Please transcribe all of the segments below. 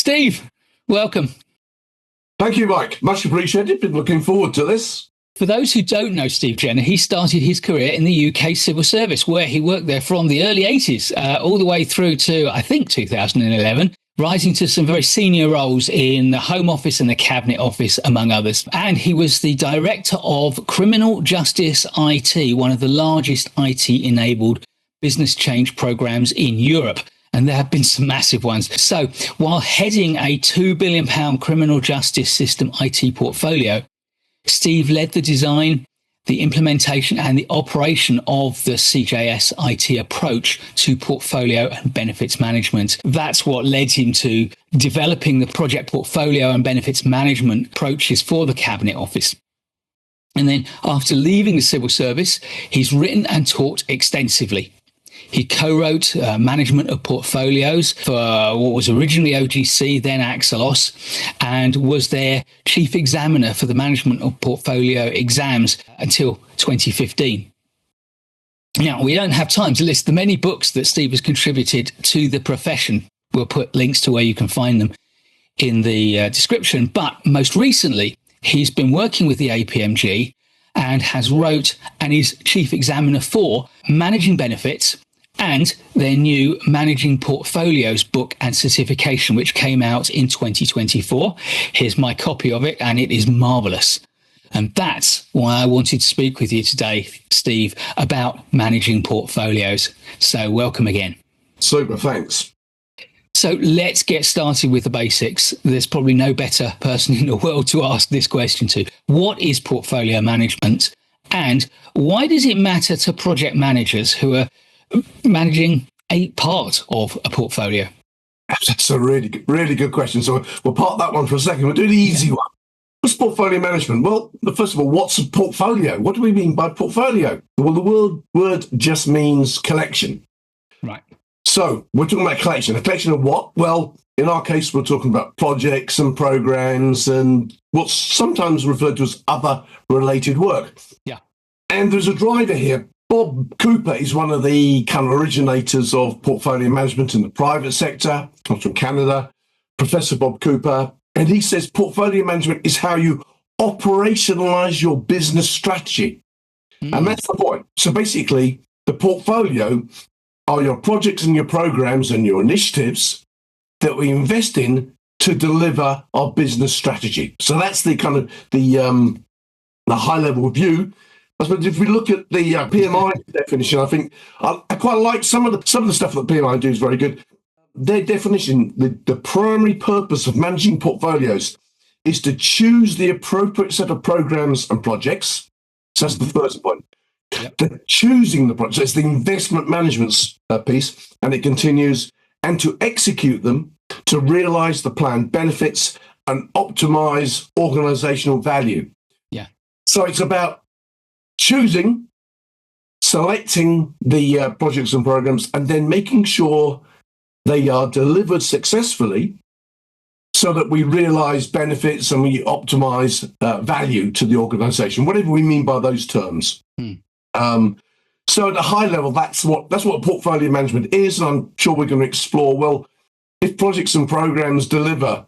Steve, welcome. Thank you, Mike. Much appreciated. Been looking forward to this. For those who don't know Steve Jenner, he started his career in the UK civil service, where he worked there from the early 80s all the way through to, I think, 2011, rising to some very senior roles in the Home Office and the Cabinet Office, among others. And he was the director of Criminal Justice IT, one of the largest IT-enabled business change programs in Europe. And there have been some massive ones. So while heading a £2 billion criminal justice system IT portfolio, Steve led the design, the implementation and the operation of the CJS IT approach to portfolio and benefits management. That's what led him to developing the project portfolio and benefits management approaches for the Cabinet Office. And then after leaving the civil service, he's written and taught extensively. He co-wrote management of portfolios for what was originally OGC, then Axelos, and was their chief examiner for the management of portfolio exams until 2015. Now, we don't have time to list the many books that Steve has contributed to the profession. We'll put links to where you can find them in the description. But most recently, he's been working with the APMG and has wrote and is chief examiner for Managing Benefits and their new Managing Portfolios book and certification, which came out in 2024. Here's my copy of it, and it is marvelous. And that's why I wanted to speak with you today, Steve, about managing portfolios. So welcome again. Super, thanks. So let's get started with the basics. There's probably no better person in the world to ask this question to. What is portfolio management? And why does it matter to project managers who are managing a part of a portfolio? That's a really good question. So we'll park that one for a second. We'll do the easy one. What's portfolio management? Well, first of all, what's a portfolio? What do we mean by portfolio? Well, the word just means collection. Right. So we're talking about collection. A collection of what? Well, in our case, we're talking about projects and programs and what's sometimes referred to as other related work. Yeah. And there's a driver here. Bob Cooper is one of the kind of originators of portfolio management in the private sector, comes from Canada, Professor Bob Cooper. And he says portfolio management is how you operationalize your business strategy. And that's the point. So basically, the portfolio are your projects and your programs and your initiatives that we invest in to deliver our business strategy. So that's the kind of the high level view. I suppose if we look at the PMI definition, I think I quite like some of the stuff that PMI do is very good. Their definition, the primary purpose of managing portfolios is to choose the appropriate set of programs and projects. So that's the first point. Yep. The choosing the projects, so it's the investment management piece, and it continues, and to execute them to realize the planned benefits and optimize organizational value. Yeah. So it's about choosing, selecting the projects and programs, and then making sure they are delivered successfully so that we realize benefits and we optimize value to the organization, whatever we mean by those terms. So at a high level, that's what portfolio management is, and I'm sure we're going to explore, well, if projects and programs deliver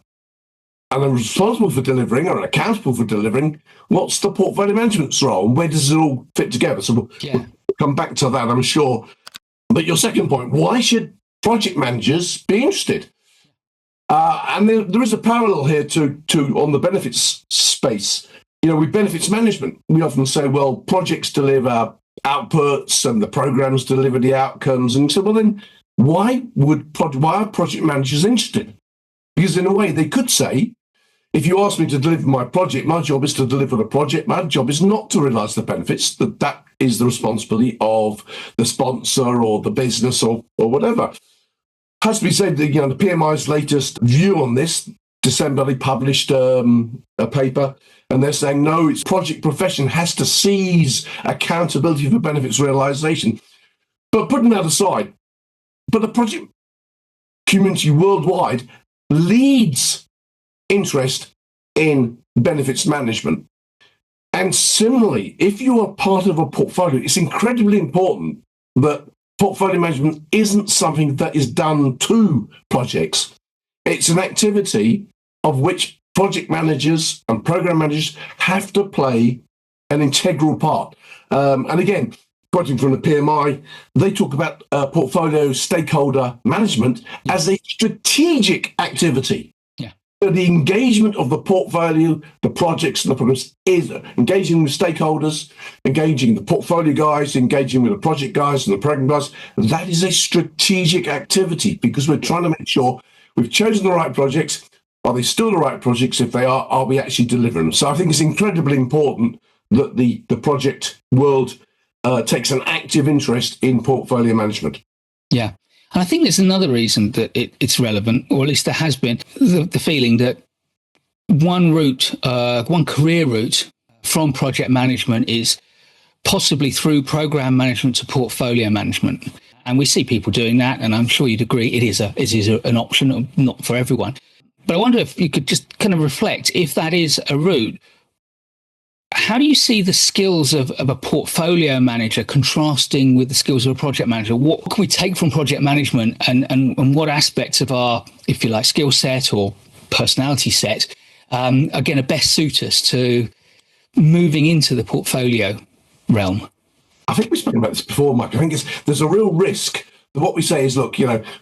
and are responsible for delivering or accountable for delivering, what's the portfolio management's role and where does it all fit together? So we'll come back to that, I'm sure. But your second point, why should project managers be interested? And there is a parallel here to on the benefits space. You know, with benefits management, we often say, well, projects deliver outputs and the programs deliver the outcomes. And so, well, then why are project managers interested? Because in a way, they could say, if you ask me to deliver my project, my job is to deliver the project. My job is not to realize the benefits. That is the responsibility of the sponsor or the business or whatever. Has to be said that, you know, the PMI's latest view on this, December, they published a paper, and they're saying, no, its project profession has to seize accountability for benefits realization. But putting that aside, but the project community worldwide leads interest in benefits management. And similarly, if you are part of a portfolio, it's incredibly important that portfolio management isn't something that is done to projects. It's an activity of which project managers and program managers have to play an integral part. And again, quoting from the PMI, they talk about portfolio stakeholder management as a strategic activity. Yeah. So the engagement of the portfolio, the projects and the programs is engaging with stakeholders, engaging the portfolio guys, engaging with the project guys and the program guys. That is a strategic activity because we're trying to make sure we've chosen the right projects. Are they still the right projects? If they are we actually delivering them? So I think it's incredibly important that the project world takes an active interest in portfolio management. Yeah. And I think there's another reason that it's relevant, or at least there has been, the feeling that one career route from project management is possibly through program management to portfolio management. And we see people doing that, and I'm sure you'd agree it is an option, not for everyone. But I wonder if you could just kind of reflect, if that is a route, how do you see the skills of a portfolio manager contrasting with the skills of a project manager? What can we take from project management, and what aspects of our, if you like, skill set or personality set are going to best suit us to moving into the portfolio realm? I think we've spoken about this before, Mike. I think there's a real risk. What we say is, look,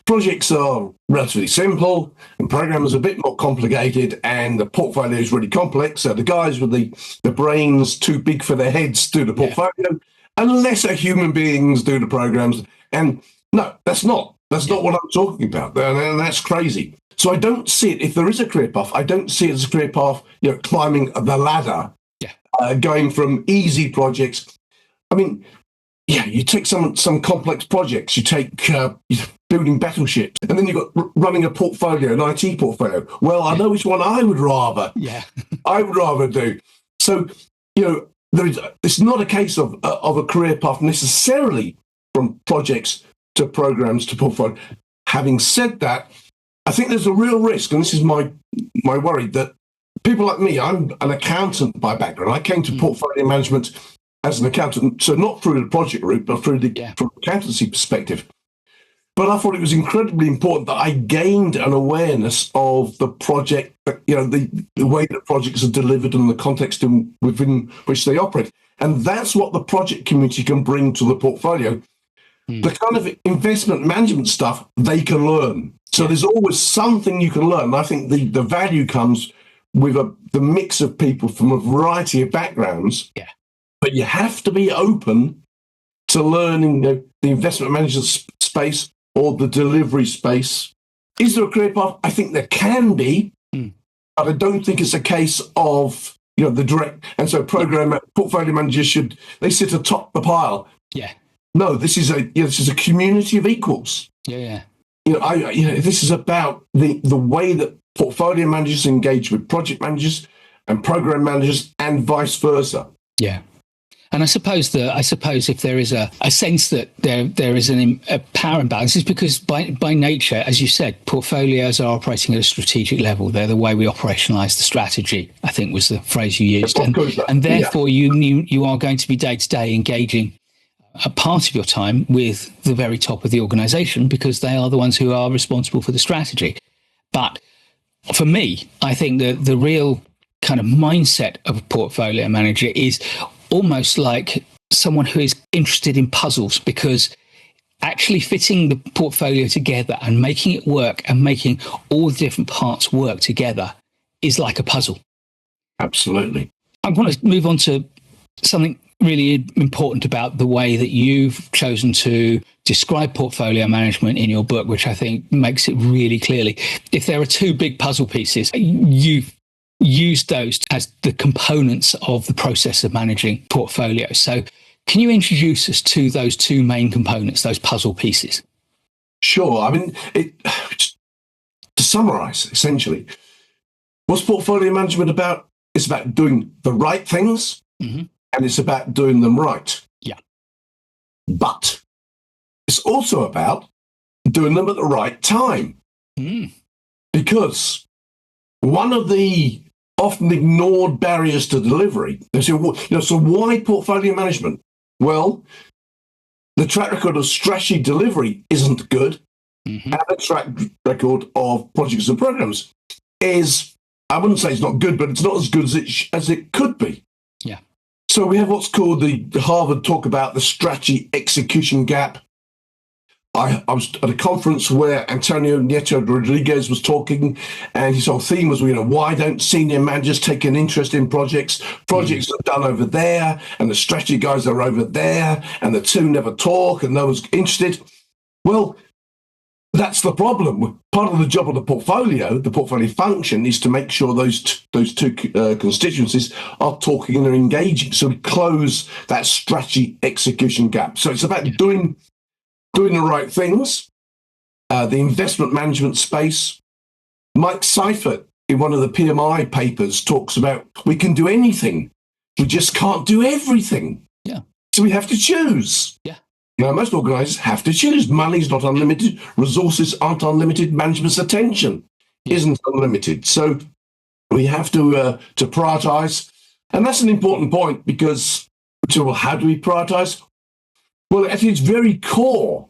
projects are relatively simple and programs are a bit more complicated and the portfolio is really complex. So the guys with the brains too big for their heads do the portfolio, and lesser human beings do the programs. And no, that's not what I'm talking about. And that's crazy. So I don't see it, if there is a career path, I don't see it as a career path, climbing the ladder, going from easy projects. I mean, you take some complex projects. You take building battleships, and then you've got running a portfolio, an IT portfolio. Well, I know which one I would rather. Yeah, I would rather do. So, it's not a case of a career path necessarily from projects to programs to portfolio. Having said that, I think there's a real risk, and this is my worry, that people like me, I'm an accountant by background. I came to portfolio management as an accountant, so not through the project route, but from accountancy perspective. But I thought it was incredibly important that I gained an awareness of the project, the way that projects are delivered and the context within which they operate. And that's what the project community can bring to the portfolio. The kind of investment management stuff they can learn. So there's always something you can learn. And I think the value comes with the mix of people from a variety of backgrounds. Yeah. But you have to be open to learning the investment management space or the delivery space. Is there a career path? I think there can be, but I don't think it's a case of the direct. And so portfolio managers they sit atop the pile. Yeah. No, this is a community of equals. Yeah. This is about the way that portfolio managers engage with project managers and program managers, and vice versa. Yeah. And I suppose if there is a sense that there is a power imbalance, it's because by nature, as you said, portfolios are operating at a strategic level. They're the way we operationalize the strategy, I think was the phrase you used. And therefore, you are going to be day-to-day engaging a part of your time with the very top of the organization, because they are the ones who are responsible for the strategy. But for me, I think that the real kind of mindset of a portfolio manager is almost like someone who is interested in puzzles, because actually fitting the portfolio together and making it work and making all the different parts work together is like a puzzle. Absolutely. I want to move on to something really important about the way that you've chosen to describe portfolio management in your book, which I think makes it really clearly. If there are two big puzzle pieces, you've used those as the components of the process of managing portfolios. So can you introduce us to those two main components, those puzzle pieces? Sure. I mean, to summarize, essentially, what's portfolio management about? It's about doing the right things, and it's about doing them right. Yeah. But it's also about doing them at the right time. Because one of the often ignored barriers to delivery, they say, so why portfolio management? Well, the track record of strategy delivery isn't good. and a track record of projects and programs is, I wouldn't say it's not good, but it's not as good as it could be. Yeah. So we have what's called the Harvard talk about the strategy execution gap. I was at a conference where Antonio Nieto Rodriguez was talking, and his whole theme was, why don't senior managers take an interest in projects? Projects are done over there, and the strategy guys are over there, and the two never talk, and no one's interested. Well, that's the problem. Part of the job of the portfolio function, is to make sure those two constituencies are talking and are engaging. So we close that strategy execution gap. So it's about doing the right things. The investment management space. Mike Seifert, in one of the PMI papers, talks about we can do anything. We just can't do everything. Yeah. So we have to choose. Yeah. Most organizers have to choose. Money's not unlimited. Resources aren't unlimited. Management's attention isn't unlimited. So we have to prioritize. And that's an important point because, how do we prioritize? Well, at its very core,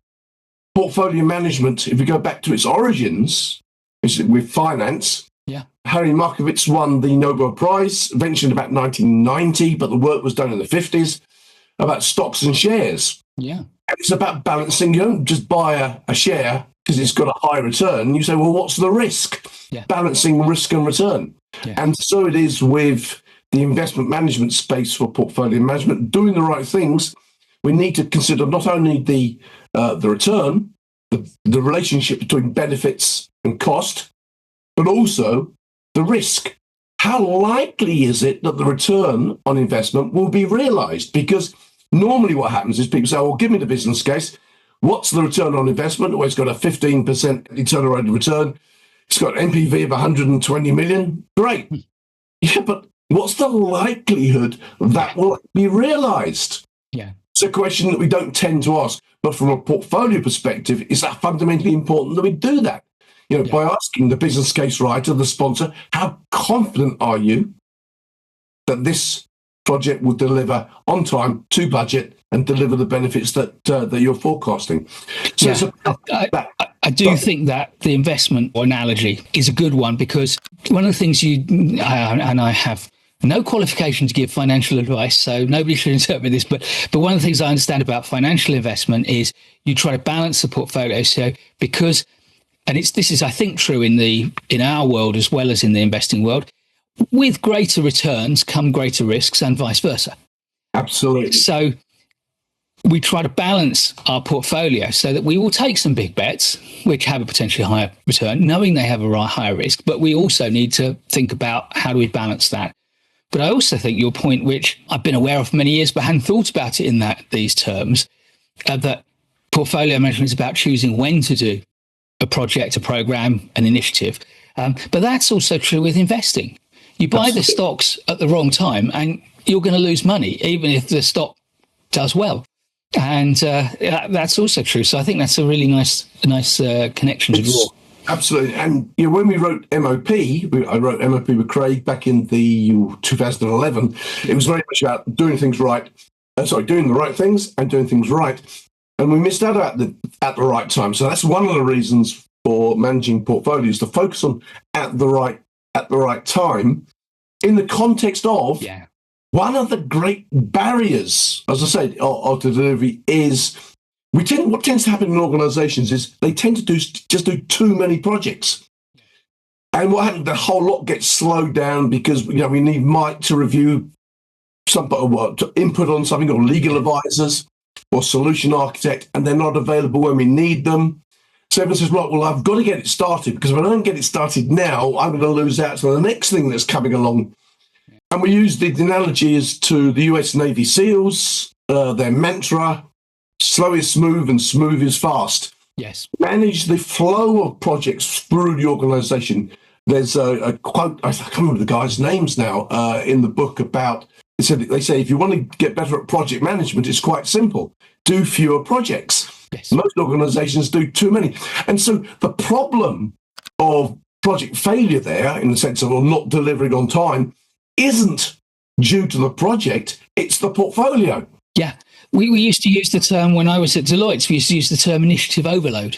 portfolio management, if we go back to its origins, is with finance. Yeah. Harry Markowitz won the Nobel Prize, eventually in about 1990, but the work was done in the 50s, about stocks and shares. Yeah. And it's about balancing. You don't just buy a share because it's got a high return. You say, well, what's the risk? Yeah. Balancing risk and return. Yeah. And so it is with the investment management space for portfolio management, doing the right things. We need to consider not only the return, the relationship between benefits and cost, but also the risk. How likely is it that the return on investment will be realized? Because normally what happens is people say, well, give me the business case. What's the return on investment? Well, it's got a 15% internal rate of return. It's got an NPV of 120 million. Great. Yeah, but what's the likelihood that will be realized? Yeah. It's a question that we don't tend to ask. But from a portfolio perspective, is that fundamentally important that we do that? By asking the business case writer, the sponsor, how confident are you that this project will deliver on time, to budget, and deliver the benefits that you're forecasting? So I do think that the investment analogy is a good one, because one of the things and I have no qualification to give financial advice, so nobody should interpret this, but one of the things I understand about financial investment is you try to balance the portfolio. So because, and this is, I think, true in our world as well as in the investing world, with greater returns come greater risks and vice versa. Absolutely. So we try to balance our portfolio so that we will take some big bets, which have a potentially higher return, knowing they have a higher risk, but we also need to think about how do we balance that. But I also think your point, which I've been aware of for many years, but hadn't thought about it in these terms, that portfolio management is about choosing when to do a project, a program, an initiative. But that's also true with investing. You buy the stocks at the wrong time and you're going to lose money, even if the stock does well. And that's also true. So I think that's a really nice connection to draw. Absolutely. And when we wrote MOP, I wrote MOP with Craig back in the 2011. It was very much about doing things right. Doing the right things and doing things right. And we missed out at the right time. So that's one of the reasons for managing portfolios, to focus on at the right time, in the context of one of the great barriers, as I said, of delivery is what tends to happen in organizations is they tend to just do too many projects. And what happens, the whole lot gets slowed down because we need Mike to review to input on something, or legal advisors or solution architect, and they're not available when we need them. So everyone says, well, I've got to get it started, because if I don't get it started now, I'm going to lose out to the next thing that's coming along. And we use the analogy as to the US Navy SEALs, their mantra, slow is smooth and smooth is fast. Yes. Manage the flow of projects through the organization. There's a quote, I can't remember the guy's names now, in the book about, they say, if you want to get better at project management, it's quite simple. Do fewer projects. Yes. Most organizations do too many. And so the problem of project failure there, in the sense of not delivering on time, isn't due to the project, it's the portfolio. Yeah. We used to use the term, when I was at Deloitte, we used to use the term initiative overload.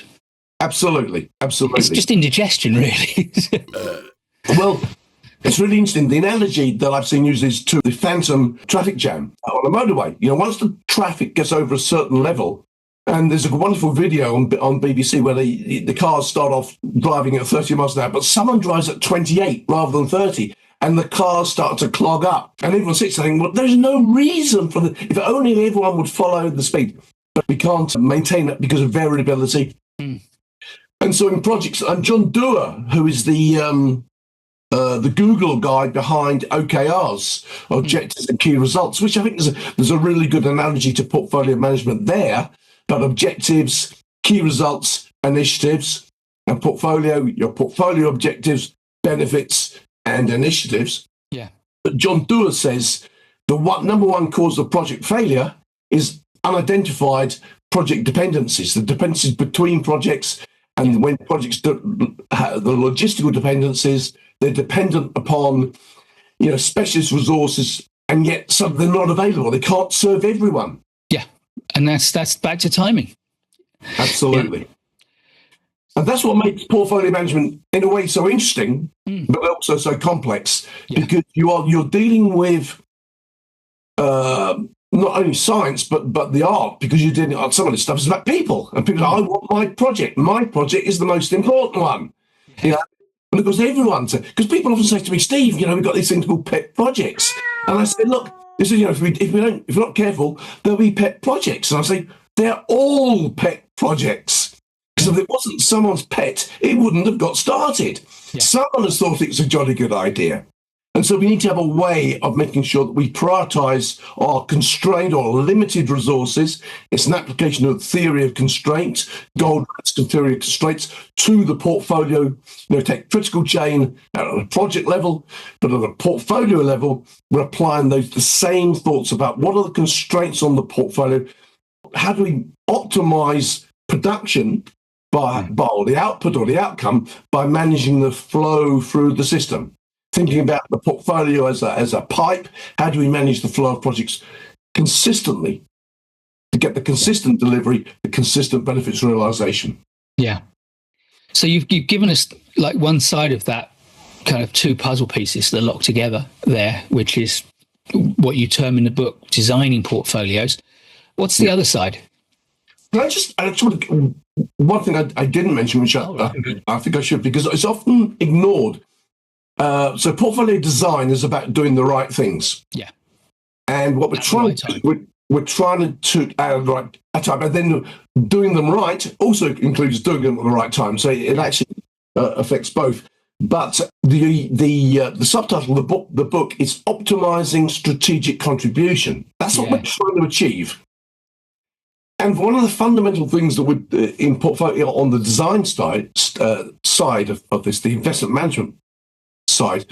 Absolutely. It's just indigestion, really. Well, it's really interesting. The analogy that I've seen used is to the phantom traffic jam on a motorway. Once the traffic gets over a certain level, and there's a wonderful video on BBC where the cars start off driving at 30 miles an hour, but someone drives at 28 rather than 30, and the cars start to clog up. And everyone sits there thinking, well, there's no reason for if only everyone would follow the speed. But we can't maintain that because of variability. Mm. And so in projects, and John Doerr, who is the Google guy behind OKRs, objectives and key results, which I think there's a really good analogy to portfolio management there. But objectives, key results, initiatives, and your portfolio objectives, benefits, and initiatives. Yeah. But John Doerr says the number one cause of project failure is unidentified project dependencies, the dependencies between projects. And when projects the logistical dependencies, they're dependent upon, specialist resources, and yet they're not available. They can't serve everyone. Yeah, and that's back to timing. Absolutely. Yeah. And that's what makes portfolio management, in a way, so interesting, but also so complex, because you're dealing with not only science, but the art, because you're dealing with some of this stuff is about people. And people I want my project. My project is the most important one. And of course, because people often say to me, Steve, we've got these things called pet projects. And I say, look, this is, if we're not careful, there'll be pet projects. And I say, they're all pet projects. Because if it wasn't someone's pet, it wouldn't have got started. Yeah. Someone has thought it's a jolly good idea. And so we need to have a way of making sure that we prioritize our constrained or limited resources. It's an application of the theory of constraints, Goldman's theory of constraints, to the portfolio. Take critical chain at a project level, but at a portfolio level, we're applying the same thoughts about what are the constraints on the portfolio. How do we optimize production by the output or the outcome by managing the flow through the system? Thinking about the portfolio as a pipe, how do we manage the flow of projects consistently to get the consistent delivery, the consistent benefits realization? Yeah. So you've given us like one side of that kind of two puzzle pieces that are locked together there, which is what you term in the book designing portfolios. What's the other side? I just want to, one thing I didn't mention, which I think I should, because it's often ignored. So portfolio design is about doing the right things. Yeah. And what we're trying to do, we're trying to at the right time, and then doing them right also includes doing them at the right time. So it actually affects both. But the subtitle of the book is Optimizing Strategic Contribution. That's what we're trying to achieve. And one of the fundamental things that we in portfolio on the design side of this, the investment management side,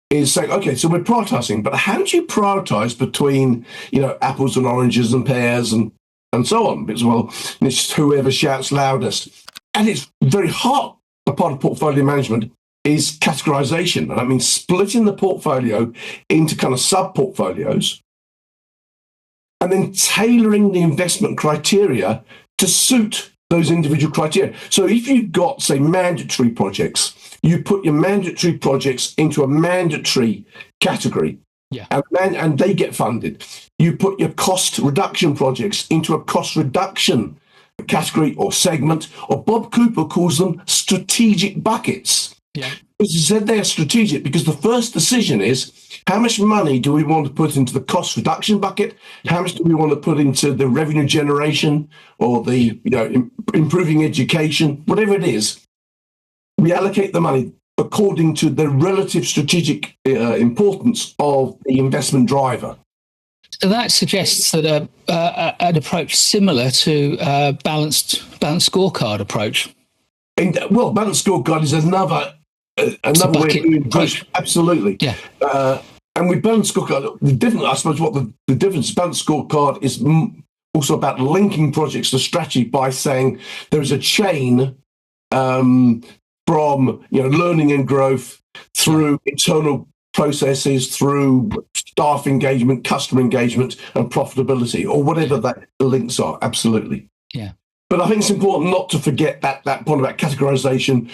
is saying, okay, so we're prioritizing, but how do you prioritize between, apples and oranges and pears and so on? Because, well, it's just whoever shouts loudest. And it's very hard. A part of portfolio management is categorization. And I mean, splitting the portfolio into kind of sub-portfolios and then tailoring the investment criteria to suit those individual criteria. So if you've got, say, mandatory projects, you put your mandatory projects into a mandatory category, and they get funded. You put your cost reduction projects into a cost reduction category or segment, or Bob Cooper calls them strategic buckets. Yeah. As he said, they're strategic because the first decision is, how much money do we want to put into the cost reduction bucket? How much do we want to put into the revenue generation or the improving education? Whatever it is, we allocate the money according to the relative strategic importance of the investment driver. So that suggests that an approach similar to balanced scorecard approch. Balanced scorecard is another way of doing approach. Absolutely. Yeah. And with balanced scorecard, the difference balanced scorecard is also about linking projects to strategy by saying there is a chain from learning and growth through internal processes, through staff engagement, customer engagement, and profitability, or whatever the links are. Absolutely. Yeah. But I think it's important not to forget that point about categorization,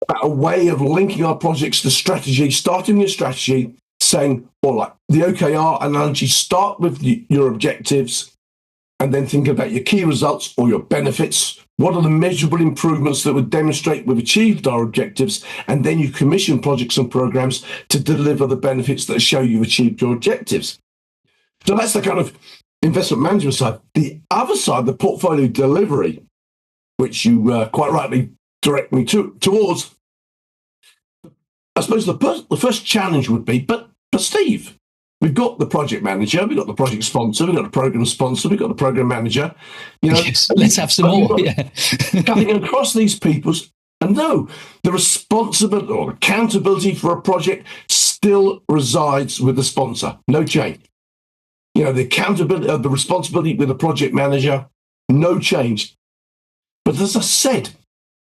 about a way of linking our projects to strategy, starting with strategy, saying, well, like the OKR analogy, start with your objectives and then think about your key results or your benefits. What are the measurable improvements that would demonstrate we've achieved our objectives? And then you commission projects and programs to deliver the benefits that show you've achieved your objectives. So that's the kind of investment management side. The other side, the portfolio delivery, which you quite rightly direct me towards, I suppose the first challenge would be, but Steve, we've got the project manager, we've got the project sponsor, we've got the program sponsor, we've got the program manager. Yes, let's have some more. Cutting across these people's, and no, the responsibility or accountability for a project still resides with the sponsor. No change. The accountability, the responsibility with the project manager, no change. But as I said,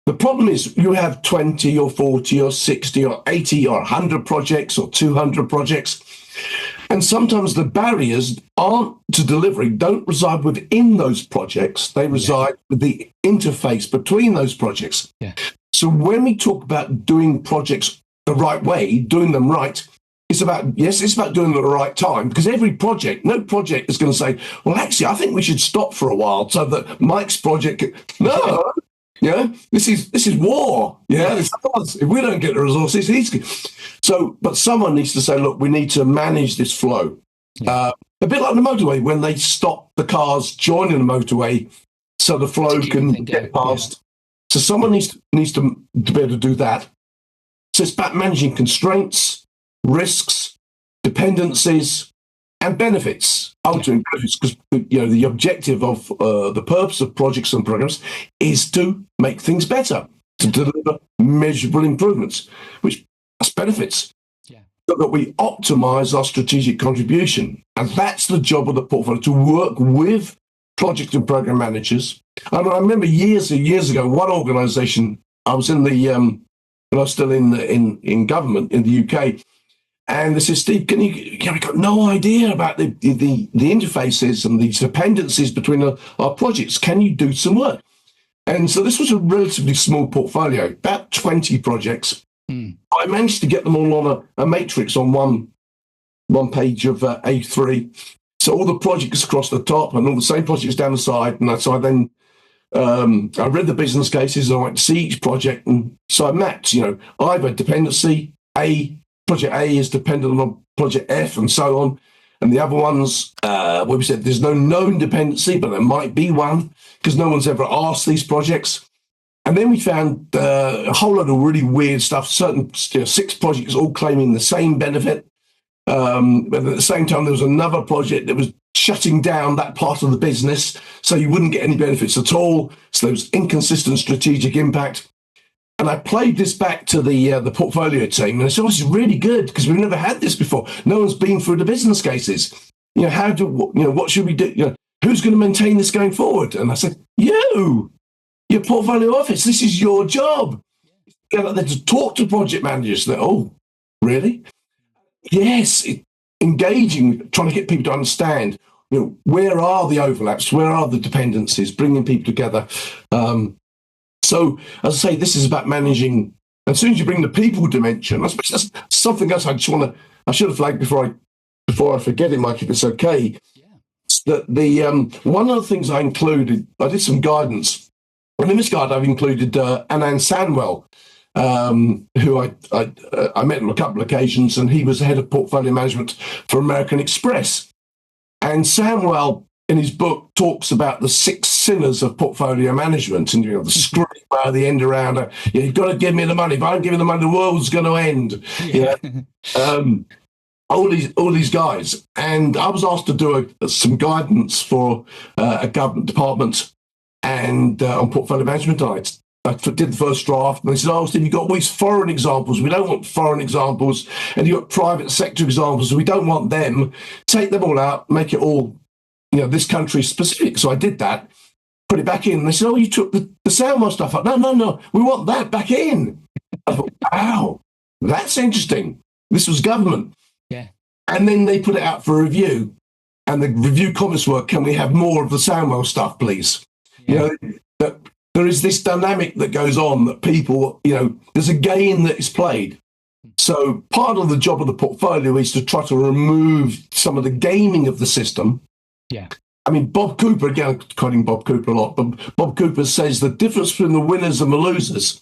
the problem is you have 20 or 40 or 60 or 80 or 100 projects or 200 projects. And sometimes the barriers aren't to delivery, don't reside within those projects. They reside with the interface between those projects. Yeah. So when we talk about doing projects the right way, doing them right, it's about doing them at the right time, because no project is going to say, well, actually, I think we should stop for a while so that Mike's project, no. This is war. If we don't get the resources, but someone needs to say, look, we need to manage this flow. A bit like the motorway, when they stop the cars joining the motorway so the flow can get past. So someone needs to be able to do that. So it's about managing constraints, risks, dependencies, and benefits. Ultimately, benefits, because the objective of the purpose of projects and programs is to make things better, to deliver measurable improvements, which has benefits, so that we optimize our strategic contribution. And that's the job of the portfolio, to work with project and program managers. I remember years ago, one organization, I was in the when I was still in government in the UK. And they said, Steve, we've got no idea about the interfaces and these dependencies between our projects. Can you do some work? And so this was a relatively small portfolio, about 20 projects. I managed to get them all on a matrix on one page of A3. So all the projects across the top and all the same projects down the side. And so I then I read the business cases. I went to see each project. And so I mapped, either dependency A, Project A is dependent on Project F and so on. And the other ones, where we said there's no known dependency, but there might be one, because no one's ever asked these projects. And then we found a whole lot of really weird stuff, 6 projects all claiming the same benefit. But at the same time, there was another project that was shutting down that part of the business, so you wouldn't get any benefits at all. So there was inconsistent strategic impact. And I played this back to the portfolio team, and I said, "Oh, this is really good because we've never had this before. No one's been through the business cases. What should we do? Who's going to maintain this going forward?" And I said, "Your portfolio office. This is your job. Get out there to talk to project managers." That, oh, really? Yes, engaging, trying to get people to understand. Where are the overlaps? Where are the dependencies? Bringing people together. So, as I say, this is about managing. As soon as you bring the people dimension, I suppose that's something else I should have flagged before I forget it, Mike, if it's okay. That one of the things I included, I did some guidance. And in this guide, I've included Anand Sanwell, who I met on a couple of occasions, and he was the head of portfolio management for American Express. And Sanwell, in his book, talks about the 6 sinners of portfolio management, and the screw, the end around. You've got to give me the money. If I don't give you the money, the world's going to end. All these guys. And I was asked to do some guidance for a government department and on portfolio management. I did the first draft, and they said, "Oh, Steve, you've got all these foreign examples. We don't want foreign examples, and you've got private sector examples. We don't want them. Take them all out, make it all this country specific." So I did that, put it back in. And they said, "Oh, you took the Salmon stuff up." No, we want that back in. I thought, wow, that's interesting. This was government. Yeah. And then they put it out for review. And the review comments were, "Can we have more of the Salmon stuff, please?" Yeah. that there is this dynamic that goes on that people, there's a game that is played. So part of the job of the portfolio is to try to remove some of the gaming of the system. Yeah. I mean, Bob Cooper, again, I'm quoting Bob Cooper a lot, but Bob Cooper says the difference between the winners and the losers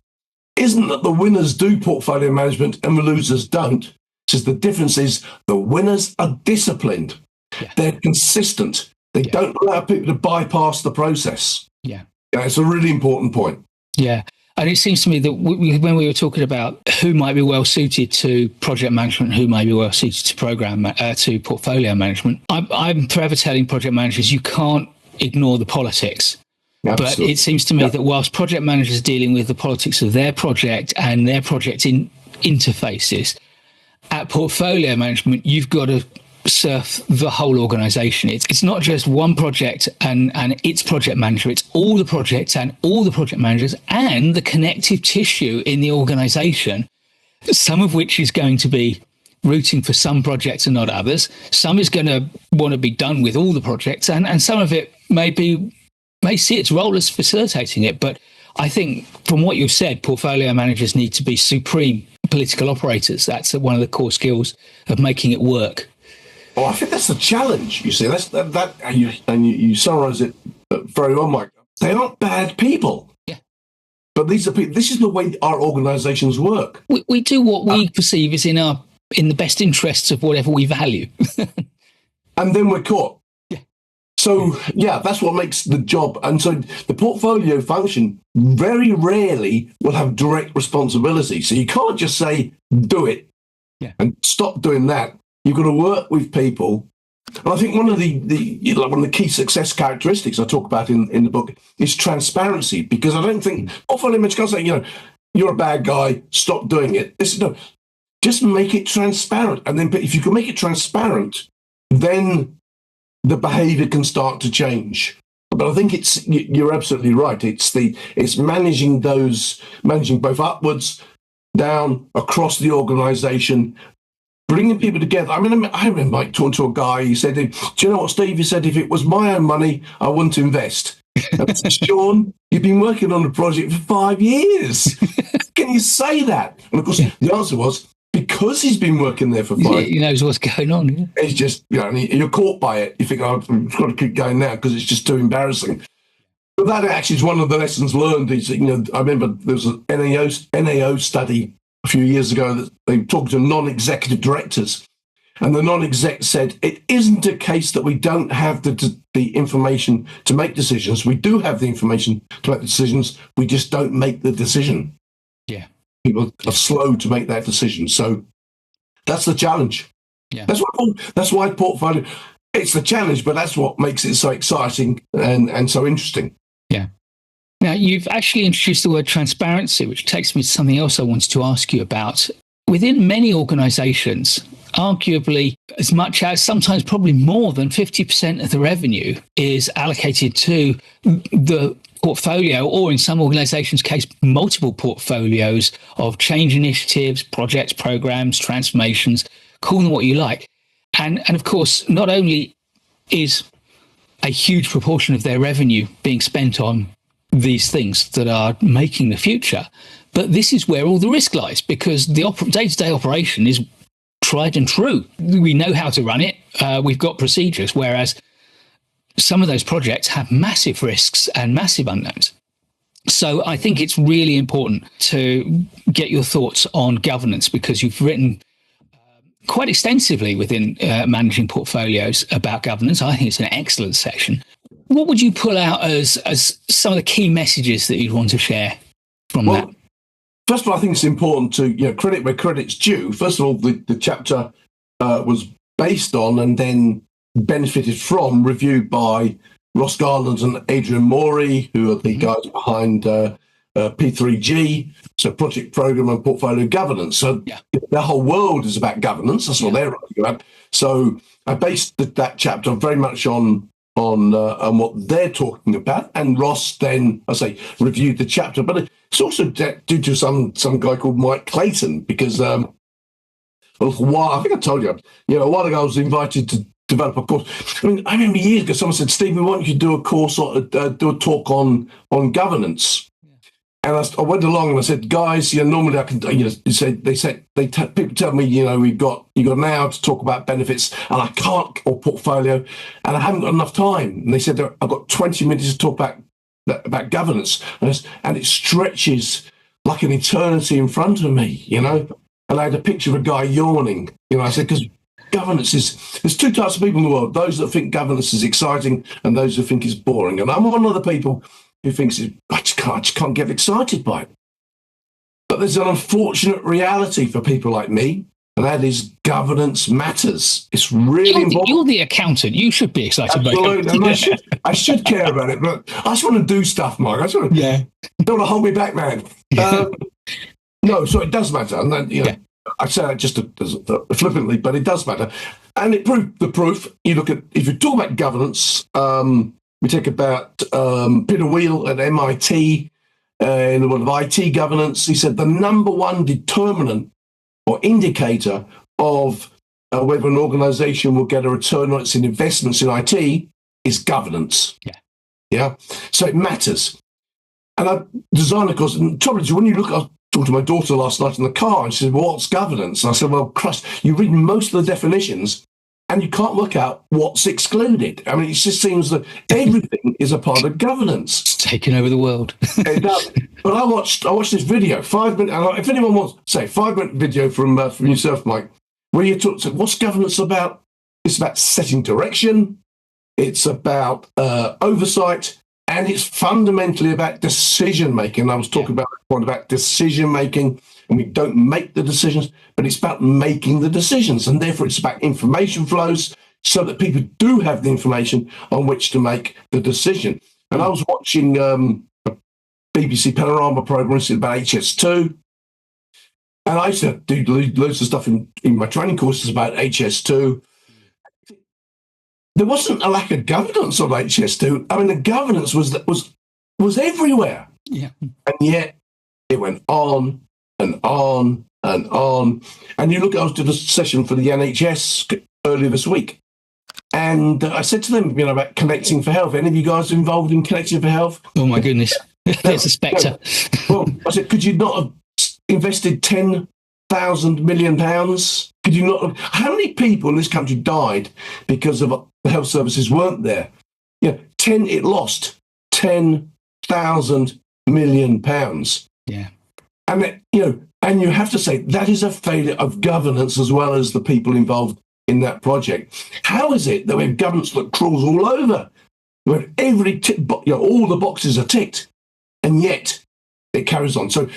isn't that the winners do portfolio management and the losers don't. He says the difference is the winners are disciplined. Yeah. They're consistent. They don't allow people to bypass the process. Yeah. It's a really important point. Yeah. And it seems to me that when we were talking about who might be well suited to project management, who might be well suited to to portfolio management, I'm forever telling project managers you can't ignore the politics. Absolutely. But it seems to me that whilst project managers are dealing with the politics of their project and their project interfaces, at portfolio management, you've got to surf the whole organization. It's not just one project and its project manager, it's all the projects and all the project managers and the connective tissue in the organization, some of which is going to be rooting for some projects and not others. Some is going to want to be done with all the projects, and some of it may see its role as facilitating it. But I think from what you've said, portfolio managers need to be supreme political operators. That's one of the core skills of making it work. Well, I think that's the challenge. You see, you summarise it very well, Mike. They aren't bad people. Yeah. But these are people. This is the way our organisations work. We do what we perceive is in the best interests of whatever we value. And then we're caught. Yeah. So, that's what makes the job. And so the portfolio function very rarely will have direct responsibility. So you can't just say, do it and stop doing that. You've got to work with people. And I think one of the key success characteristics I talk about in the book is transparency, because I don't think portfolio managers can't say, you're a bad guy, stop doing it. Just make it transparent. And then if you can make it transparent, then the behavior can start to change. But I think you're absolutely right. It's managing both upwards, down, across the organization, bringing people together. I remember Mike talking to a guy. He said, do you know what, Steve? He said, if it was my own money, I wouldn't invest. I said, Sean, you've been working on the project for 5 years. Can you say that? And of course, the answer was, because he's been working there for 5 years. He knows what's going on. Yeah. It's just, you're caught by it. You think, I've got to keep going now because it's just too embarrassing. But that actually is one of the lessons learned. Is, I remember there was an NAO study a few years ago that they talked to non-executive directors, and the non-exec said, it isn't a case that we don't have the information to make decisions. We do have the information to make the decisions. We just don't make the decision. Yeah. People are slow to make that decision. So that's the challenge. Yeah. That's why portfolio, it's the challenge, but that's what makes it so exciting and so interesting. Yeah. Now, you've actually introduced the word transparency, which takes me to something else I wanted to ask you about. Within many organizations, arguably as much as, sometimes probably more than 50% of the revenue is allocated to the portfolio, or in some organizations' case, multiple portfolios of change initiatives, projects, programs, transformations, call them what you like. And of course, not only is a huge proportion of their revenue being spent on these things that are making the future, but this is where all the risk lies, because the day-to-day operation is tried and true. We know how to run it. We've got procedures, whereas some of those projects have massive risks and massive unknowns. So I think it's really important to get your thoughts on governance, because you've written quite extensively within managing portfolios about governance. I think it's an excellent section. What would you pull out as some of the key messages that you'd want to share from that? First of all, I think it's important to credit where credit's due. First of all, the chapter was based on and then benefited from review by Ross Garland and Adrian Morey, who are the guys behind P3G, so project program and portfolio governance. So the whole world is about governance. That's what they're writing about. So I based that chapter very much on what they're talking about, and Ross then, I say, reviewed the chapter. But it's also due to some guy called Mike Clayton, because I think I told you, a while ago I was invited to develop a course. I mean, I remember years ago someone said, "Stephen, why don't you do a course or do a talk on governance?" And I went along and I said, "Guys, normally I can, people tell me, you got an hour to talk about benefits, and I can't, or portfolio, and I haven't got enough time." And they said, "I've got 20 minutes to talk about governance," and it stretches like an eternity in front of me, And I had a picture of a guy yawning, I said, because governance there's two types of people in the world: those that think governance is exciting and those who think it's boring. And I'm one of the people who thinks I just can't get excited by it. But there's an unfortunate reality for people like me, and that is governance matters. It's really important. You're the accountant. You should be excited by it. And I should care about it, but I just want to do stuff, Mark. Don't want to hold me back, man. No, so it does matter. And then, I say that just flippantly, but it does matter. And the proof, you look at, if you talk about governance, we take about Peter Wheel at MIT in the world of IT governance. He said the number one determinant or indicator of whether an organization will get a return on its investments in IT is governance. Yeah. So it matters. And I designed a course, and the trouble is, when you look, I was talking to my daughter last night in the car, and she said, "Well, what's governance?" And I said, "Well, Christ, you read most of the definitions, and you can't work out what's excluded." I mean, it just seems that everything is a part of governance. It's taking over the world. It does. But I watched this video, 5 minutes. And if anyone wants, say, 5-minute video from yourself, Mike, where you talk. So what's governance about? It's about setting direction. It's about oversight, and it's fundamentally about decision making. I was talking about decision making. And we don't make the decisions, but it's about making the decisions. And therefore, it's about information flows so that people do have the information on which to make the decision. And I was watching a BBC Panorama program about HS2. And I used to do loads of stuff in my training courses about HS2. There wasn't a lack of governance on HS2. I mean, the governance was everywhere. Yeah. And yet it went on and on and on. And you look, I was doing a session for the NHS earlier this week. And I said to them, about connecting for health. Any of you guys involved in connecting for health? Oh, my goodness. There's a spectre. Well, I said, could you not have invested £10,000 million? Could you not have? How many people in this country died because of the health services weren't there? It lost £10,000 million. Yeah. And and you have to say that is a failure of governance as well as the people involved in that project. How is it that we have governance that crawls all over, where all the boxes are ticked, and yet it carries on? So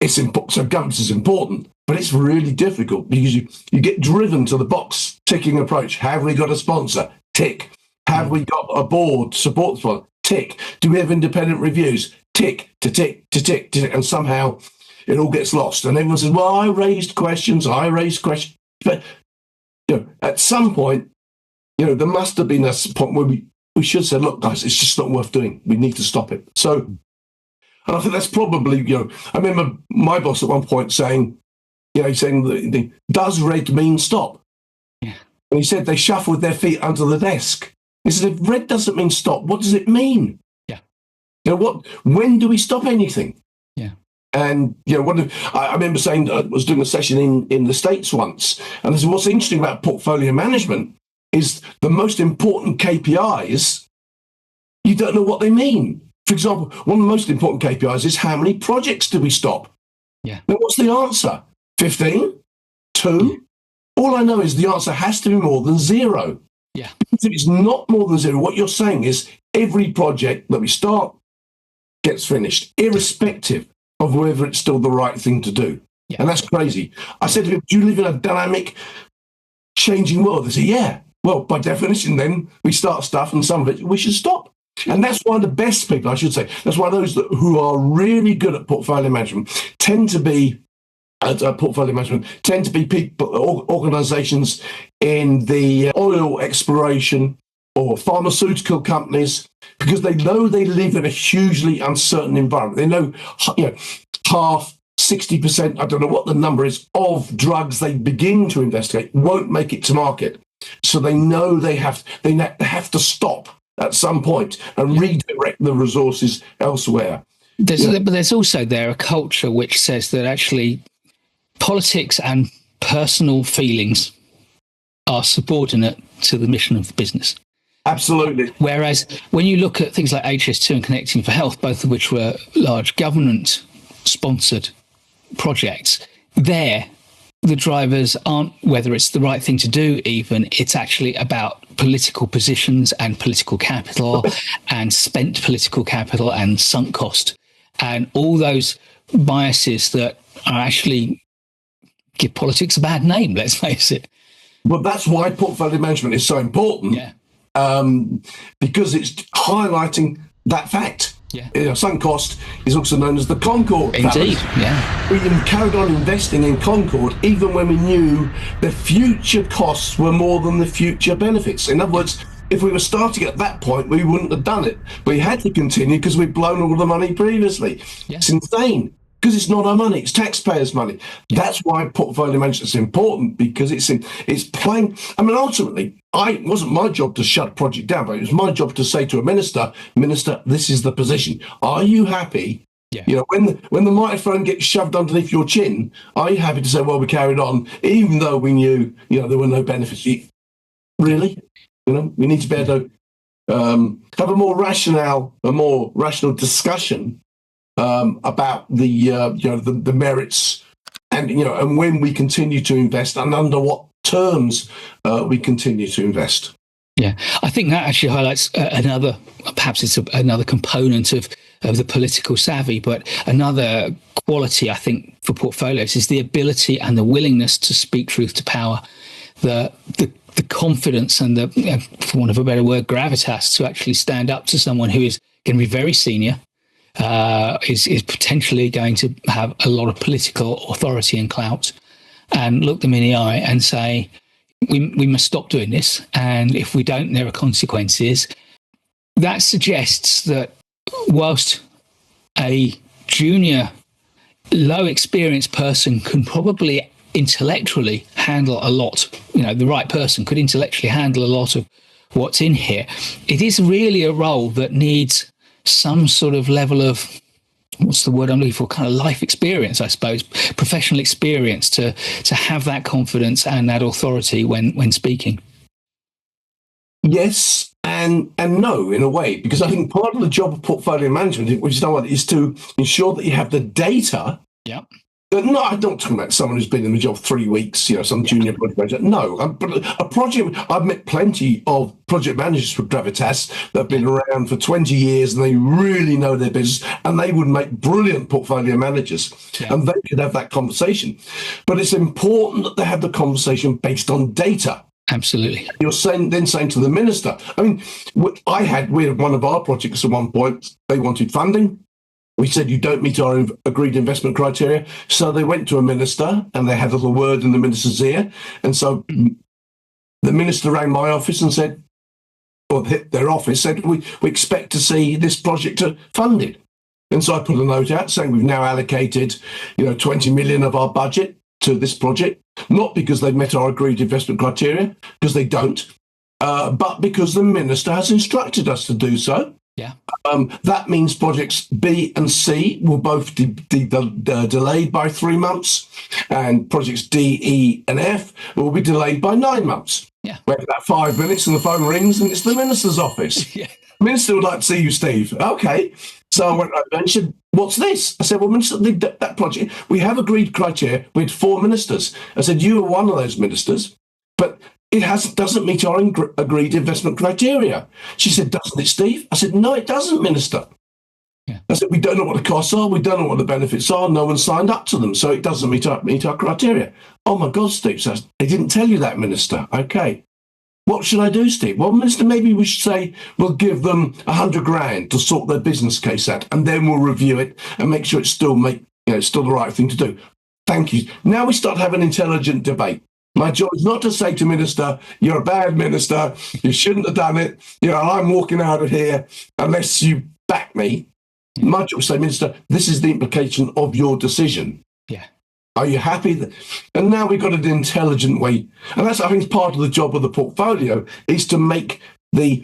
so governance is important, but it's really difficult because you get driven to the box ticking approach. Have we got a sponsor? Tick. Have we got a board to support the sponsor? Tick. Do we have independent reviews? Tick to tick to tick to tick, and somehow it all gets lost. And everyone says, "Well, I raised questions." But at some point, there must have been a point where we should say, "Look, guys, it's just not worth doing. We need to stop it." So, and I think that's probably, I remember my boss at one point saying, "Does red mean stop?" Yeah. And he said they shuffled their feet under the desk. He said, "If red doesn't mean stop, what does it mean?" When do we stop anything? Yeah. And, I remember saying, I was doing a session in the States once, and I said, what's interesting about portfolio management is the most important KPIs, you don't know what they mean. For example, one of the most important KPIs is how many projects do we stop? Yeah. Now, what's the answer? 15? 2? Yeah. All I know is the answer has to be more than 0. Yeah. Because if it's not more than 0, what you're saying is every project that we start gets finished, irrespective of whether it's still the right thing to do. Yeah. And that's crazy. I said to him, "Do you live in a dynamic, changing world?" They said, "Yeah." Well, by definition, then we start stuff and some of it we should stop. And that's why the best people, I should say, that's why those who are really good at portfolio management tend to be people, organizations in the oil exploration or pharmaceutical companies, because they know they live in a hugely uncertain environment. They know, half, 60%, I don't know what the number is, of drugs they begin to investigate won't make it to market. So they know they have to stop at some point and redirect the resources elsewhere. But there's also there a culture which says that actually politics and personal feelings are subordinate to the mission of the business. Absolutely. Whereas when you look at things like HS2 and Connecting for Health, both of which were large government-sponsored projects, the drivers aren't whether it's the right thing to do even, it's actually about political positions and political capital and spent political capital and sunk cost and all those biases that are actually give politics a bad name, let's face it. Well, that's why portfolio management is so important, because it's highlighting that fact. Sunk cost is also known as the Concorde. Indeed, We carried on investing in Concorde even when we knew the future costs were more than the future benefits. In other words, if we were starting at that point, we wouldn't have done it. We had to continue because we'd blown all the money previously. It's insane. Because it's not our money, it's taxpayers' money. That's why portfolio management is important, because it's playing. I mean, ultimately, it wasn't my job to shut a project down, but it was my job to say to a minister, this is the position. Are you happy? When the microphone gets shoved underneath your chin, are you happy to say, well, we carried on, even though we knew, there were no benefits? Really? We need to be able to have a more rational discussion about the merits and when we continue to invest and under what terms we continue to invest. Yeah, I think that actually highlights another component of the political savvy, but another quality I think for portfolios is the ability and the willingness to speak truth to power, the confidence and the, for want of a better word, gravitas to actually stand up to someone who is going to be very senior, is potentially going to have a lot of political authority and clout, and look them in the eye and say, we must stop doing this, and if we don't, there are consequences. That suggests that whilst a junior, low experienced person can probably intellectually handle a lot, the right person could intellectually handle a lot of what's in here, it is really a role that needs some sort of level of, what's the word I'm looking for, kind of life experience, I suppose, professional experience to have that confidence and that authority when speaking. Yes and no, in a way, because I think part of the job of portfolio management, which is to ensure that you have the data. Yeah. No, I don't talk about someone who's been in the job 3 weeks, some junior project manager. No, but a project. I've met plenty of project managers for Gravitas that have been around for 20 years and they really know their business and they would make brilliant portfolio managers and they could have that conversation. But it's important that they have the conversation based on data. Absolutely. You're saying to the minister, I mean, we had one of our projects at one point, they wanted funding. We said, you don't meet our agreed investment criteria. So they went to a minister and they had a little word in the minister's ear. And so the minister rang my office and said, or their office said, we expect to see this project funded. And so I put a note out saying we've now allocated, 20 million of our budget to this project, not because they've met our agreed investment criteria, because they don't, but because the minister has instructed us to do so. Yeah. That means projects B and C will both be delayed by 3 months, and projects D, E, and F will be delayed by 9 months. Yeah. Wait about 5 minutes and the phone rings and it's the minister's office. Yeah. The minister would like to see you, Steve. Okay. So I went over and she said, what's this? I said, well, Minister, that project, we have agreed criteria with 4 ministers. I said, you are one of those ministers, but it doesn't meet our agreed investment criteria. She said, doesn't it, Steve? I said, no, it doesn't, Minister. Yeah. I said, we don't know what the costs are. We don't know what the benefits are. No one signed up to them, so it doesn't meet our criteria. Oh, my God, Steve says, they didn't tell you that, Minister. Okay. What should I do, Steve? Well, Minister, maybe we should say we'll give them 100 grand to sort their business case out, and then we'll review it and make sure it's still the right thing to do. Thank you. Now we start having an intelligent debate. My job is not to say to Minister, you're a bad minister, you shouldn't have done it, I'm walking out of here unless you back me. My job is to say, Minister, this is the implication of your decision. Yeah. Are you happy? And now we've got an intelligent way. And that's, I think, part of the job of the portfolio is to make I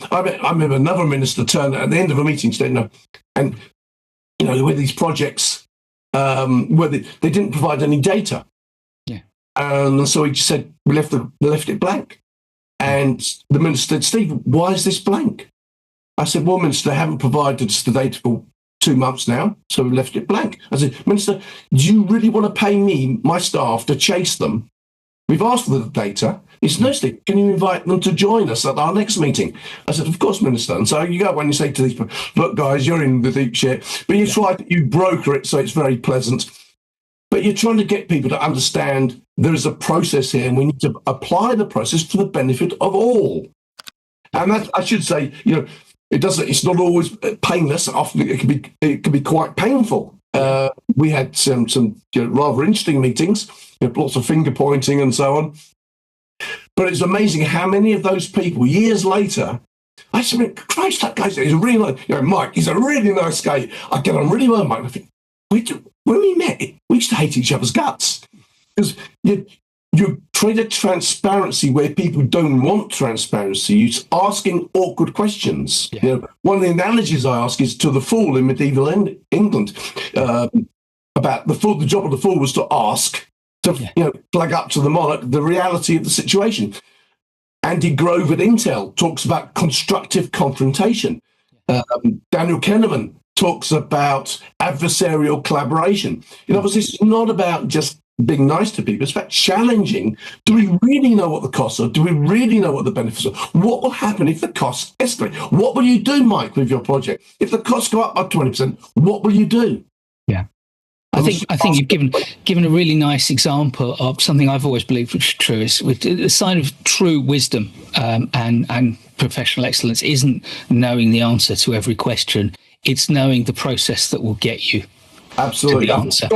remember another minister turn at the end of a meeting saying, and, with these projects, where they didn't provide any data. Yeah. And so he just said, we left it blank. And the minister said, Steve, why is this blank? I said, well, Minister, they haven't provided us the data for 2 months now, so we left it blank. I said, Minister, do you really want to pay me, my staff, to chase them? We've asked for the data. He said, no, Steve, can you invite them to join us at our next meeting? I said, of course, Minister. And so you go when you say to these people, look, guys, you're in the deep shit, but you broker it so it's very pleasant. But you're trying to get people to understand there is a process here and we need to apply the process for the benefit of all. And that, I should say, it's not always painless. Often it can be quite painful. We had some rather interesting meetings, lots of finger pointing and so on. But it's amazing how many of those people, years later, I said, Christ, that guy's he's a really nice, Mike, he's a really nice guy. I get on really well, Mike. I think, when we met, we used to hate each other's guts. Because you create transparency where people don't want transparency. You're asking awkward questions. Yeah. One of the analogies I ask is to the fool in medieval England about the fool. The job of the fool was to ask, flag up to the monarch the reality of the situation. Andy Grove at Intel talks about constructive confrontation. Daniel Kahneman talks about adversarial collaboration. Obviously, it's not about just being nice to people. It's about challenging. Do we really know what the costs are? Do we really know what the benefits are? What will happen if the costs escalate? What will you do, Mike, with your project? If the costs go up by 20%, what will you do? Yeah. I think you've given a really nice example of something I've always believed which is true. Is with the sign of true wisdom and professional excellence isn't knowing the answer to every question. It's knowing the process that will get you absolutely to the answer.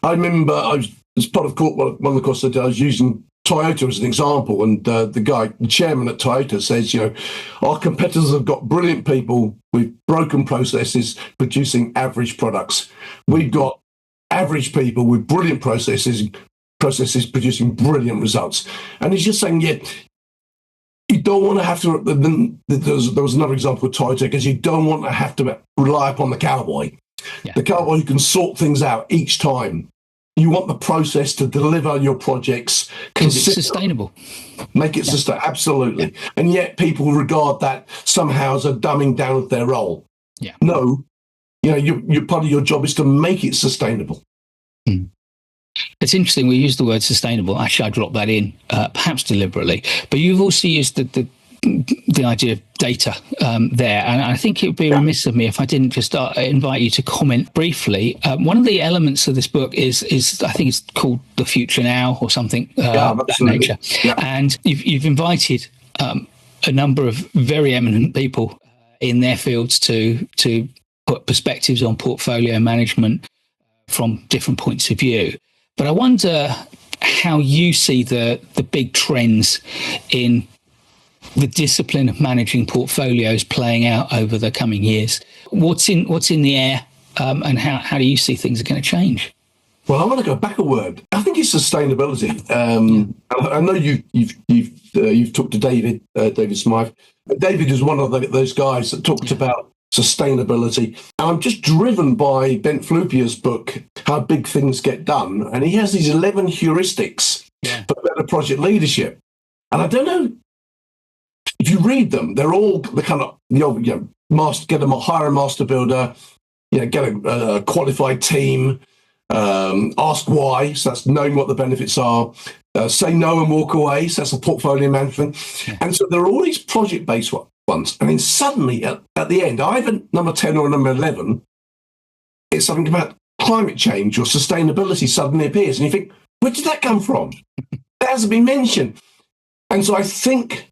I remember I was as part of one of the courses I was using Toyota as an example, and the chairman at Toyota says, our competitors have got brilliant people with broken processes producing average products. We've got average people with brilliant processes producing brilliant results. And he's just saying, you don't want to have to, there was another example of Toyota, because you don't want to have to rely upon the cowboy. Yeah. The cowboy who can sort things out each time. You want the process to deliver your projects because it's sustainable. Make it sustainable, absolutely. Yeah. And yet people regard that somehow as a dumbing down of their role. Yeah. No, your part of your job is to make it sustainable. Mm. It's interesting. We use the word sustainable. Actually, I dropped that in, perhaps deliberately. But you've also used the idea of data there, and I think it would be remiss of me if I didn't just invite you to comment briefly. One of the elements of this book is I think it's called The Future Now or something of that nature. Yeah. And you've invited a number of very eminent people in their fields to put perspectives on portfolio management from different points of view. But I wonder how you see the big trends in the discipline of managing portfolios playing out over the coming years. What's in the air, and how do you see things are going to change? Well, I want to go back a word. I think it's sustainability. I know you've talked to David Smythe. David is one of those guys that talked about sustainability. And I'm just driven by Bent Flupier's book, How Big Things Get Done. And he has these 11 heuristics for better project leadership. And I don't know if you read them, they're all the kind of, hire a master builder, get a qualified team, ask why, so that's knowing what the benefits are, say no and walk away, so that's a portfolio management. Yeah. And so there are all these project-based ones. And then suddenly at the end, either number 10 or number 11, it's something about climate change or sustainability suddenly appears. And you think, where did that come from? That hasn't been mentioned. And so I think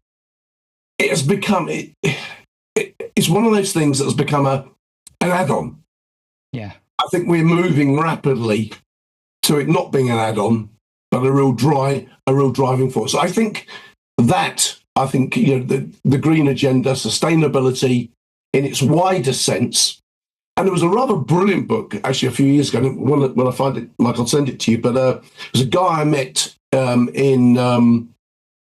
it has become, it's one of those things that has become an add-on. Yeah. I think we're moving rapidly to it not being an add-on, but a real driving force. So I think the green agenda, sustainability in its wider sense, And there was a rather brilliant book, actually, a few years ago. When I find it, Mike, I'll send it to you. But it was a guy I met in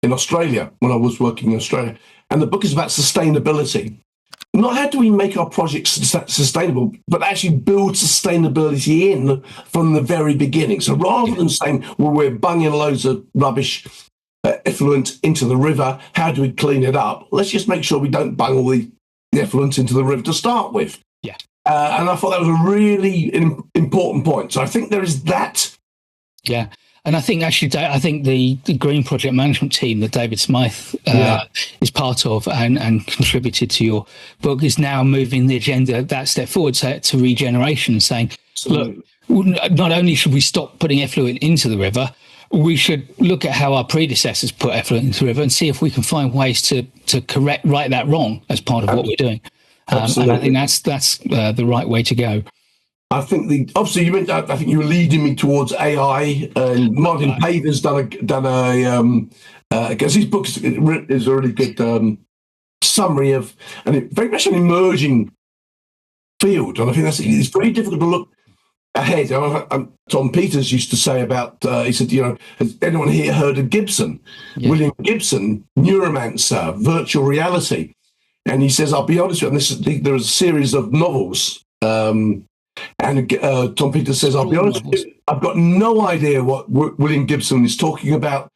Australia when I was working in Australia. And the book is about sustainability. Not how do we make our projects sustainable, but actually build sustainability in from the very beginning. So rather than saying, well, we're bunging loads of rubbish effluent into the river, how do we clean it up? Let's just make sure we don't bung all the effluent into the river to start with. Yeah. And I thought that was a really important point. So I think there is that. Yeah. And I think actually, I think the Green Project Management team that David Smythe is part of and contributed to your book is now moving the agenda that step forward to regeneration and saying, look, not only should we stop putting effluent into the river, we should look at how our predecessors put effluent into the river and see if we can find ways to right that wrong as part of what we're doing. And I think that's the right way to go. I think obviously you meant. I think you were leading me towards AI, and Martin Paver's done a because his book is a really good summary of, and it very much an emerging field, and I think it's very difficult to look ahead. Tom Peters used to say about he said, has anyone here heard of Gibson? Yeah. William Gibson, neuromancer, virtual reality, and he says, I'll be honest with you, there is a series of novels. And Tom Peters says, I'll be honest with you, I've got no idea what William Gibson is talking about,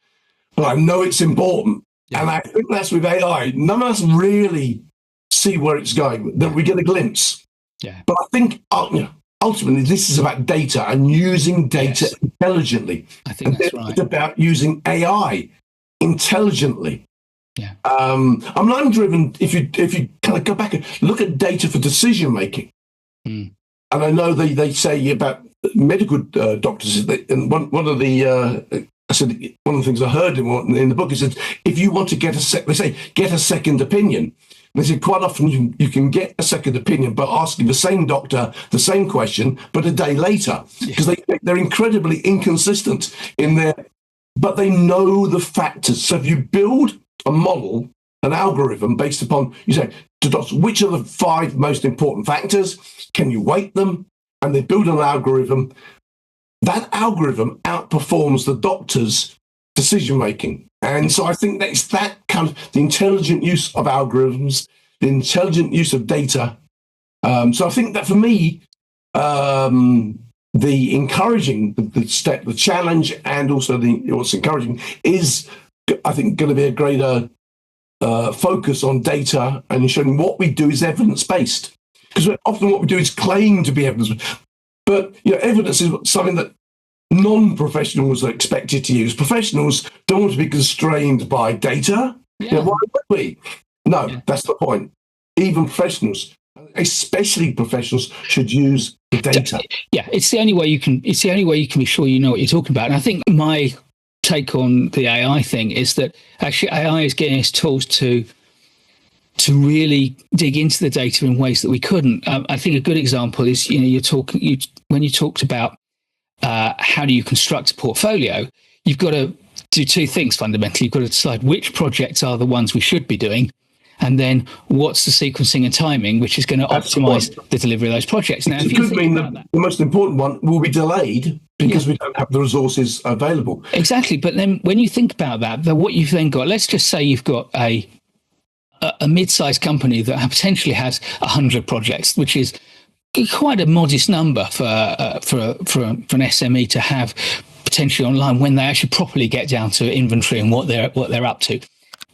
but I know it's important. Yeah. And I think that's with AI. None of us really see where it's going, that we get a glimpse. Yeah. But I think ultimately this is about data and using data intelligently. I think that's right. It's about using AI intelligently. Yeah. I'm driven, if you kind of go back and look at data for decision making. Mm. And I know they say about medical doctors, and one of the I said one of the things I heard in the book is that if you want to get they say get a second opinion. They say quite often you can get a second opinion by asking the same doctor the same question, but a day later, because they're incredibly inconsistent in their, but they know the factors. So if you build a model, an algorithm based upon, you say to doctors, which are the 5 most important factors? Can you weight them? And they build an algorithm. That algorithm outperforms the doctor's decision making. And so I think that's that kind of the intelligent use of algorithms, the intelligent use of data. So I think that for me, the encouraging, the challenge, and also what's encouraging is, I think, going to be a greater focus on data and ensuring what we do is evidence-based. Because often what we do is claim to be evidence-based. But evidence is something that non-professionals are expected to use. Professionals don't want to be constrained by data. Yeah. Why would we? No, that's the point. Even professionals, especially professionals, should use the data. Yeah, it's the only way you can. It's the only way you can be sure you know what you're talking about. And I think my take on the AI thing is that actually AI is getting us tools to really dig into the data in ways that we couldn't. I think a good example is when you talked about how do you construct a portfolio, you've got to do 2 things fundamentally. You've got to decide which projects are the ones we should be doing, and then what's the sequencing and timing, which is going to optimize the delivery of those projects. Now, it could mean that the most important one will be delayed because we don't have the resources available. Exactly. But then when you think about that, what you've then got, let's just say you've got a mid-sized company that potentially has 100 projects, which is quite a modest number for an SME to have potentially online when they actually properly get down to inventory and what they're up to.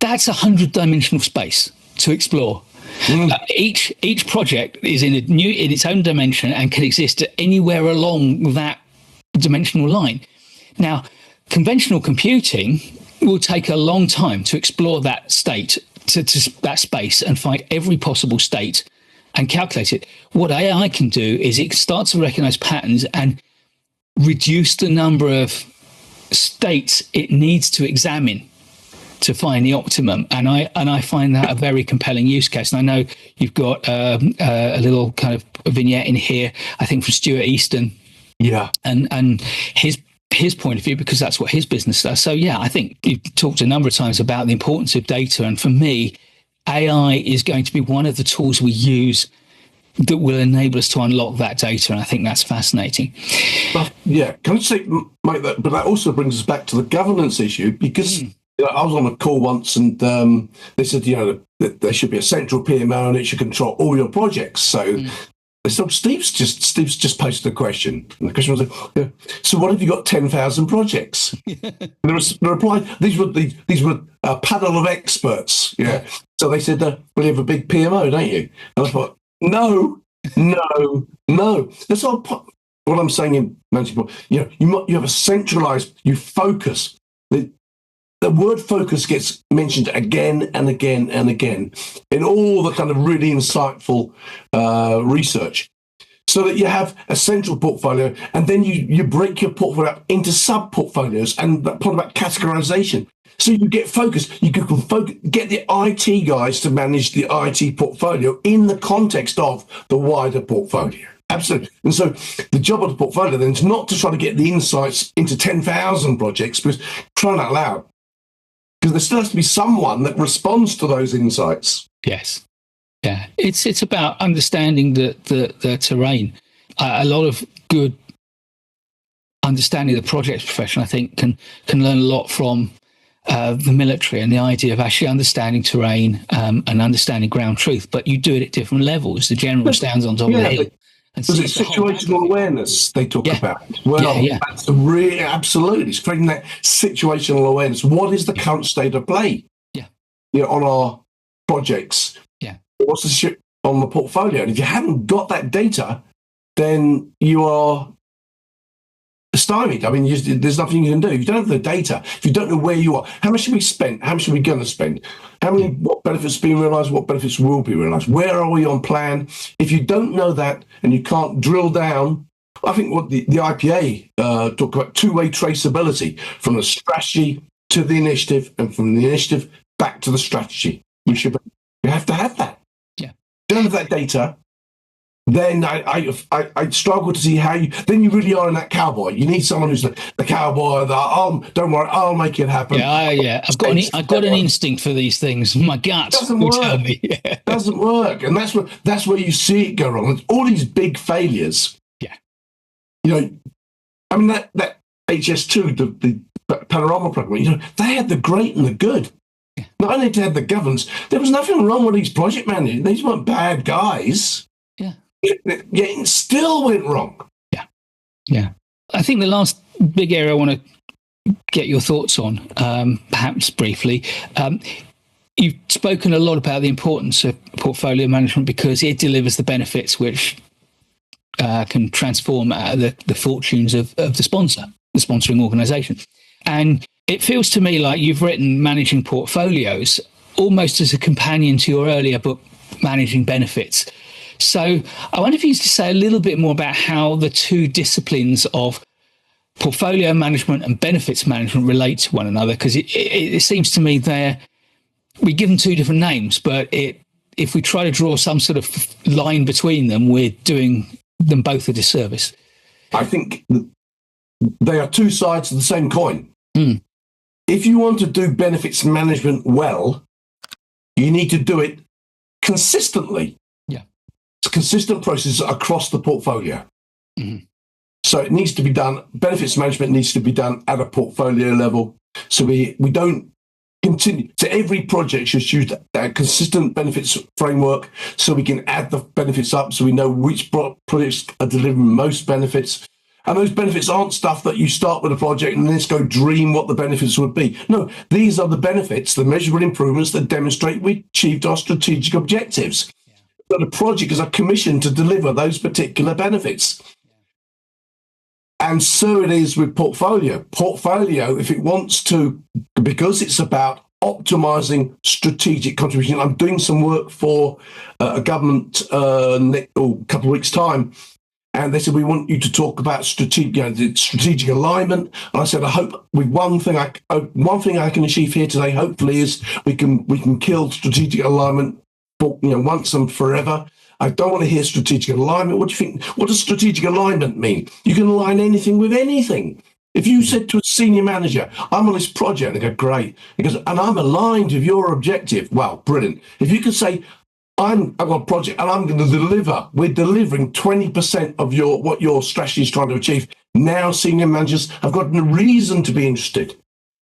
That's 100-dimensional space to explore. Each project is in its own dimension and can exist anywhere along that dimensional line. Now, conventional computing will take a long time to explore that state, to that space, and find every possible state and calculate it. What AI can do is it starts to recognize patterns and reduce the number of states it needs to examine to find the optimum. And I find that a very compelling use case. And I know you've got a little kind of vignette in here, I think from Stuart Easton. Yeah. And his point of view, because that's what his business does. So yeah, I think you've talked a number of times about the importance of data. And for me, AI is going to be one of the tools we use that will enable us to unlock that data. And I think that's fascinating. But, yeah, can I say, Mike, but that also brings us back to the governance issue, because I was on a call once and they said, that there should be a central PMO and it should control all your projects. So Steve's just posted a question. And the question was, so what if you got 10,000 projects? And the reply, these were a panel of experts. Yeah. So they said, well, you have a big PMO, don't you? And I thought, no. That's all. What I'm saying in management, you have a centralized, you focus. The word focus gets mentioned again and again and again in all the kind of really insightful research, so that you have a central portfolio, and then you break your portfolio up into sub-portfolios, and that part about categorization. So you get focused. You can get the IT guys to manage the IT portfolio in the context of the wider portfolio. Absolutely. And so the job of the portfolio then is not to try to get the insights into 10,000 projects, because trying out loud, because there still has to be someone that responds to those insights. Yes. Yeah. It's about understanding the terrain. A lot of good understanding of the projects profession, I think, can learn a lot from the military, and the idea of actually understanding terrain and understanding ground truth. But you do it at different levels. The general stands on top of the hill. Because it's situational awareness they talk about. Well, that's really, absolutely. It's creating that situational awareness. What is the current state of play? On our projects? What's the shit on the portfolio? And if you haven't got that data, then you are stymied. I mean, there's nothing you can do. If you don't have the data, if you don't know where you are, how much have we spent? How much are we going to spend? What benefits are being realised? What benefits will be realised? Where are we on plan? If you don't know that and you can't drill down, I think what the IPA talk about two-way traceability from the strategy to the initiative, and from the initiative back to the strategy. You have to have that. If you don't have that data, then I struggle to see how then you really are in that cowboy. You need someone who's the cowboy. Don't worry, I'll make it happen. I've got an instinct for these things. My gut will tell me. Doesn't work, and that's where you see it go wrong. It's all these big failures. I mean that HS2, the panorama program. They had the great and the good. Not only did they have the governance, there was nothing wrong with these project managers. These weren't bad guys. It still went wrong. Yeah. I think the last big area I want to get your thoughts on, perhaps briefly, you've spoken a lot about the importance of portfolio management because it delivers the benefits which can transform the fortunes of the sponsor, the sponsoring organisation. And it feels to me like you've written Managing Portfolios almost as a companion to your earlier book, Managing Benefits. So I wonder if you could say a little bit more about how the two disciplines of portfolio management and benefits management relate to one another, because it seems to me we give them two different names, but if we try to draw some sort of line between them, we're doing them both a disservice. I think they are two sides of the same coin. If you want to do benefits management well, you need to do it consistently. It's a consistent process across the portfolio. So it needs to be done, benefits management needs to be done at a portfolio level. So we don't continue. So every project should use a consistent benefits framework so we can add the benefits up so we know which projects are delivering most benefits. And those benefits aren't stuff that you start with a project and let's go dream what the benefits would be. No, these are the benefits, the measurable improvements that demonstrate we achieved our strategic objectives. That the project is a commission to deliver those particular benefits. And so it is with portfolio. Portfolio, if it wants to, because it's about optimizing strategic contribution. I'm doing some work for a government a couple of weeks' time, and they said, we want you to talk about strategic alignment. And I said, I hope with one thing I can achieve here today, hopefully, is we can kill strategic alignment once and forever. I don't want to hear strategic alignment. What do you think? What does strategic alignment mean? You can align anything with anything. If you said to a senior manager, I'm on this project, they go, great. He goes, and I'm aligned with your objective. Well, brilliant. If you could say, I've got a project and I'm going to deliver. We're delivering 20% of what your strategy is trying to achieve. Now senior managers have got a reason to be interested.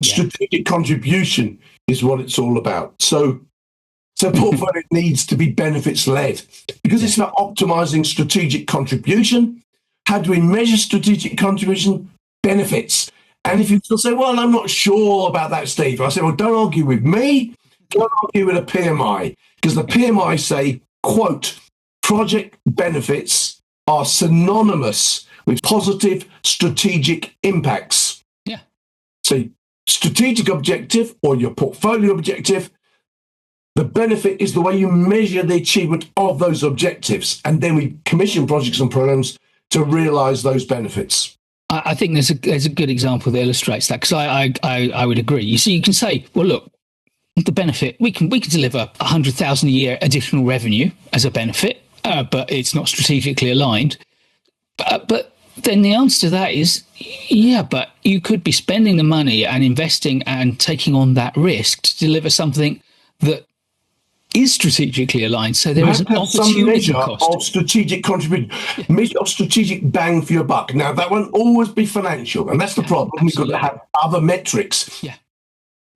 Yeah. Strategic contribution is what it's all about. So portfolio needs to be benefits led because it's about optimizing strategic contribution. How do we measure strategic contribution? Benefits. And if you still say, well, I'm not sure about that, Steve, I say, well, don't argue with me. Don't argue with a PMI, because the PMI say, quote, project benefits are synonymous with positive strategic impacts. Yeah. So strategic objective or your portfolio objective, the benefit is the way you measure the achievement of those objectives. And then we commission projects and programs to realize those benefits. I think there's a good example that illustrates that, because I would agree. You see, you can say, well, look, the benefit, we can deliver 100,000 a year additional revenue as a benefit, but it's not strategically aligned. But then the answer to that is, yeah, but you could be spending the money and investing and taking on that risk to deliver something that is strategically aligned. So there is an opportunity cost of strategic contribution, measure of strategic bang for your buck. Now that won't always be financial, and that's the problem. Absolutely. We've got to have other metrics,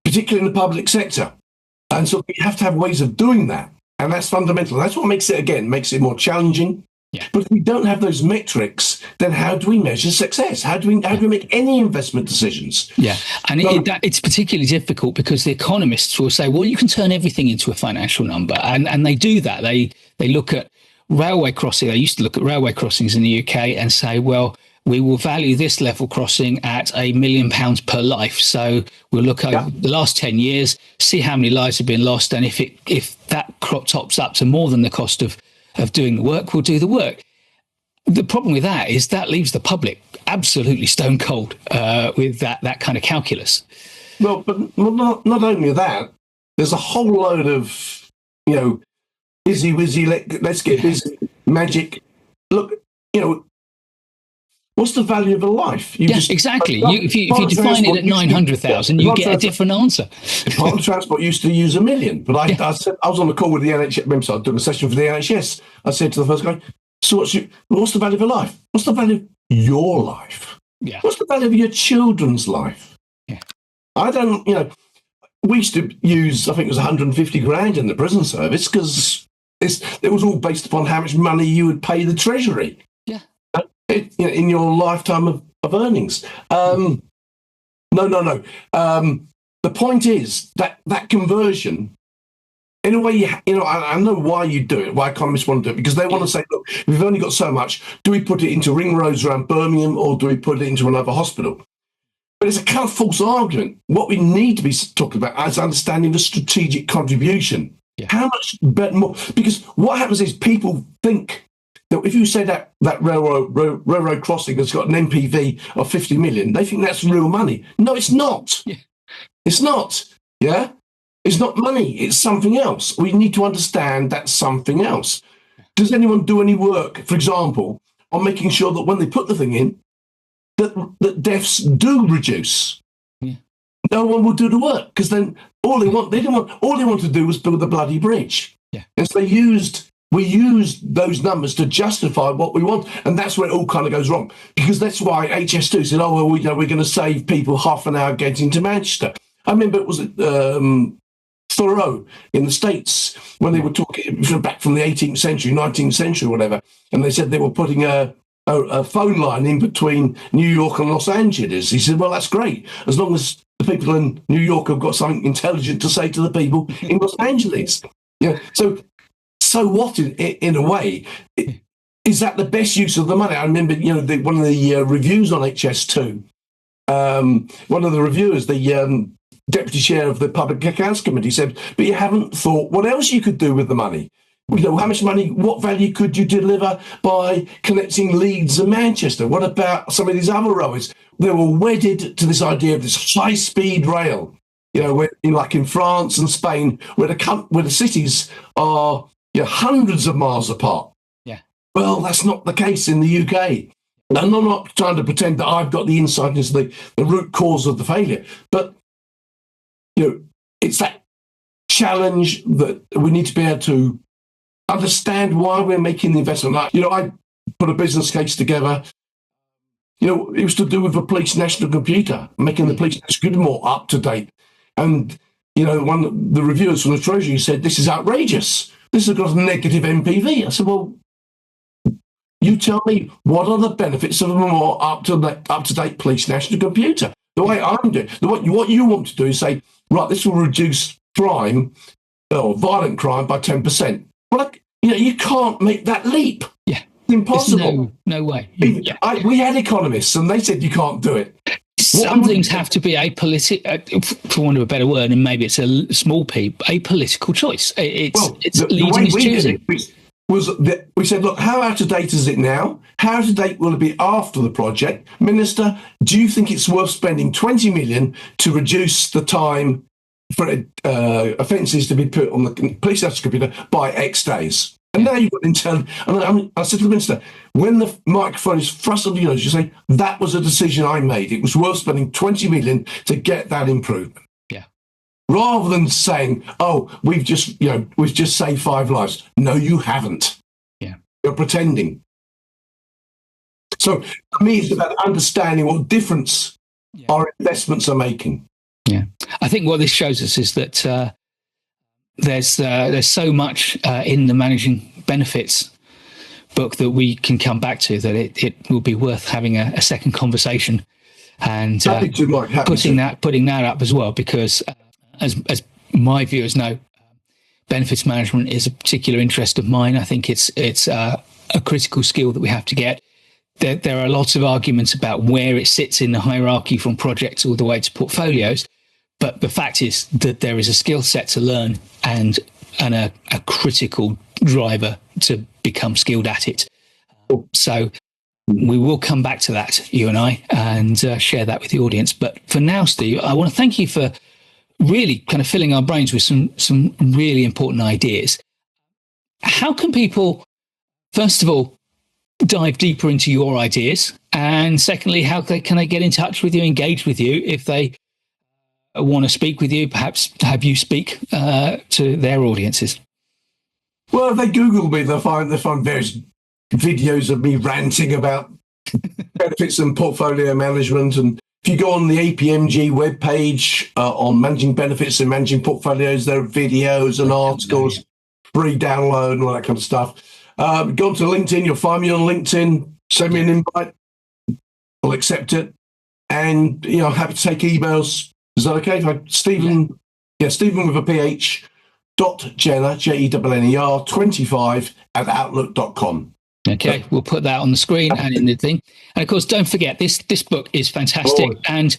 particularly in the public sector, and so we have to have ways of doing that, and that's fundamental. That's what makes it more challenging. Yeah. But if we don't have those metrics, then how do we measure success? How do we make any investment decisions? Yeah, and it's particularly difficult because the economists will say, well, you can turn everything into a financial number, and they do that. They look at railway crossing. They used to look at railway crossings in the UK and say, well, we will value this level crossing at £1 million per life. So we'll look over the last 10 years, see how many lives have been lost, and if that tops up to more than the cost of doing the work, we'll do the work. The problem with that is that leaves the public absolutely stone cold with that kind of calculus. Well, but not only that, there's a whole load of, busy, let's get busy, magic. Look, what's the value of a life? Exactly. If you define it at 900,000, you get a different answer. Department of Transport used to use $1 million, but I said, I was on a call with the NHS. Remember, I was doing a session for the NHS. I said to the first guy, so what's the value of a life? What's the value of your life? Yeah. What's the value of your children's life? Yeah. I don't, we used to use, I think it was 150 grand in the prison service because it was all based upon how much money you would pay the Treasury. Yeah. In your lifetime of earnings. No. The point is that conversion, in a way, I know why you do it, why economists want to do it, because they want to say, look, we've only got so much. Do we put it into ring roads around Birmingham or do we put it into another hospital? But it's a kind of false argument. What we need to be talking about is understanding the strategic contribution. Yeah. How much better, more? Because what happens is people think that if you say that railroad crossing has got an NPV of 50 million, they think that's real money. No, it's not. Yeah. It's not. Yeah? It's not money. It's something else. We need to understand that's something else. Does anyone do any work, for example, on making sure that when they put the thing in, that deaths do reduce? Yeah. No one will do the work because then all they want to do was build the bloody bridge. Yeah. And so we used those numbers to justify what we want, and that's where it all kind of goes wrong. Because that's why HS2 said, "Oh well, we're going to save people half an hour getting to Manchester." I remember it was Thoreau in the States when they were talking back from the 18th century, 19th century, whatever, and they said they were putting a phone line in between New York and Los Angeles. He said, "Well, that's great as long as the people in New York have got something intelligent to say to the people in Los Angeles." Yeah, so what, in a way, is that the best use of the money? I remember, one of the reviews on HS2, one of the reviewers, the deputy chair of the Public Accounts Committee said, but you haven't thought what else you could do with the money. How much money, what value could you deliver by connecting Leeds and Manchester? What about some of these other railways? They were wedded to this idea of this high-speed rail, like in France and Spain, where the cities are hundreds of miles apart. Yeah. Well, that's not the case in the UK. And I'm not trying to pretend that I've got the insight into the root cause of the failure, but it's that challenge that we need to be able to understand why we're making the investment. Like, I put a business case together. It was to do with the police national computer, making the police national computer more up to date. And, one of the reviewers from the Treasury said, this is outrageous. This has got a negative NPV. I said, well, you tell me, what are the benefits of a more up-to-date police national computer? The way I'm doing, what you want to do is say, right, this will reduce crime or violent crime by 10%. Well, you can't make that leap. Yeah. It's impossible. No way. We had economists and they said you can't do it. Some things have to be for want of a better word, and maybe it's a small p, a political choice. The way we did it was that we said, look, how out of date is it now? How out of date will it be after the project? Minister, do you think it's worth spending 20 million to reduce the time for offences to be put on the police national computer by X days? And now you've got internal. I said to the minister, when the microphone is thrust on you say, that was a decision I made. It was worth spending 20 million to get that improvement. Yeah. Rather than saying, oh, we've just saved 5 lives. No, you haven't. Yeah. You're pretending. So for me, it's about understanding what difference our investments are making. Yeah. I think what this shows us is that there's so much in the Managing Benefits book that we can come back to that it will be worth having a second conversation and putting that up as well, because as my viewers know, benefits management is a particular interest of mine. I think it's a critical skill that we have to get. There are lots of arguments about where it sits in the hierarchy from projects all the way to portfolios. But the fact is that there is a skill set to learn and a critical driver to become skilled at it. So we will come back to that, you and I, and share that with the audience. But for now, Steve, I want to thank you for really kind of filling our brains with some really important ideas. How can people, first of all, dive deeper into your ideas? And secondly, how can they get in touch with you, engage with you if they want to speak with you, perhaps have you speak to their audiences? Well, if they Google me, they'll find various videos of me ranting about benefits and portfolio management. And if you go on the APMG webpage on managing benefits and managing portfolios, there are videos and articles, free download and all that kind of stuff. Go on to LinkedIn, you'll find me on LinkedIn, send me an invite, I'll accept it. And, I'm happy to take emails. Is that okay? Stephen with a PH, .Jenner, JENNER, 25 at outlook.com. Okay, we'll put that on the screen and in the thing. And of course, don't forget, this book is fantastic. And,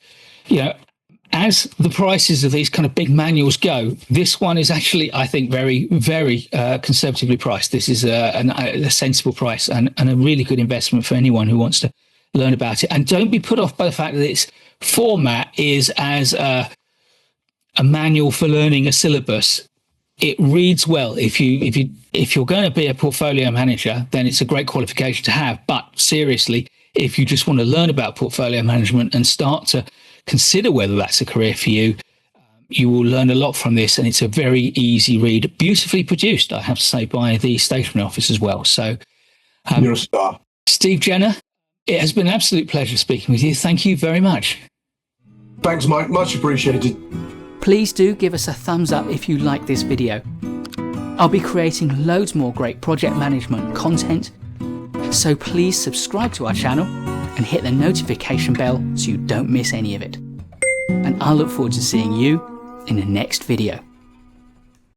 as the prices of these kind of big manuals go, this one is actually, I think, very, very conservatively priced. This is a sensible price and a really good investment for anyone who wants to learn about it. And don't be put off by the fact that its format is as a manual for learning a syllabus. It reads well. If you're going to be a portfolio manager, then it's a great qualification to have. But seriously, if you just want to learn about portfolio management and start to consider whether that's a career for you, you will learn a lot from this. And it's a very easy read, beautifully produced, I have to say, by the stationery office as well. So, you're a star, Steve Jenner. It has been an absolute pleasure speaking with you. Thank you very much. Thanks, Mike. Much appreciated. Please do give us a thumbs up if you like this video. I'll be creating loads more great project management content, so please subscribe to our channel and hit the notification bell so you don't miss any of it. And I'll look forward to seeing you in the next video.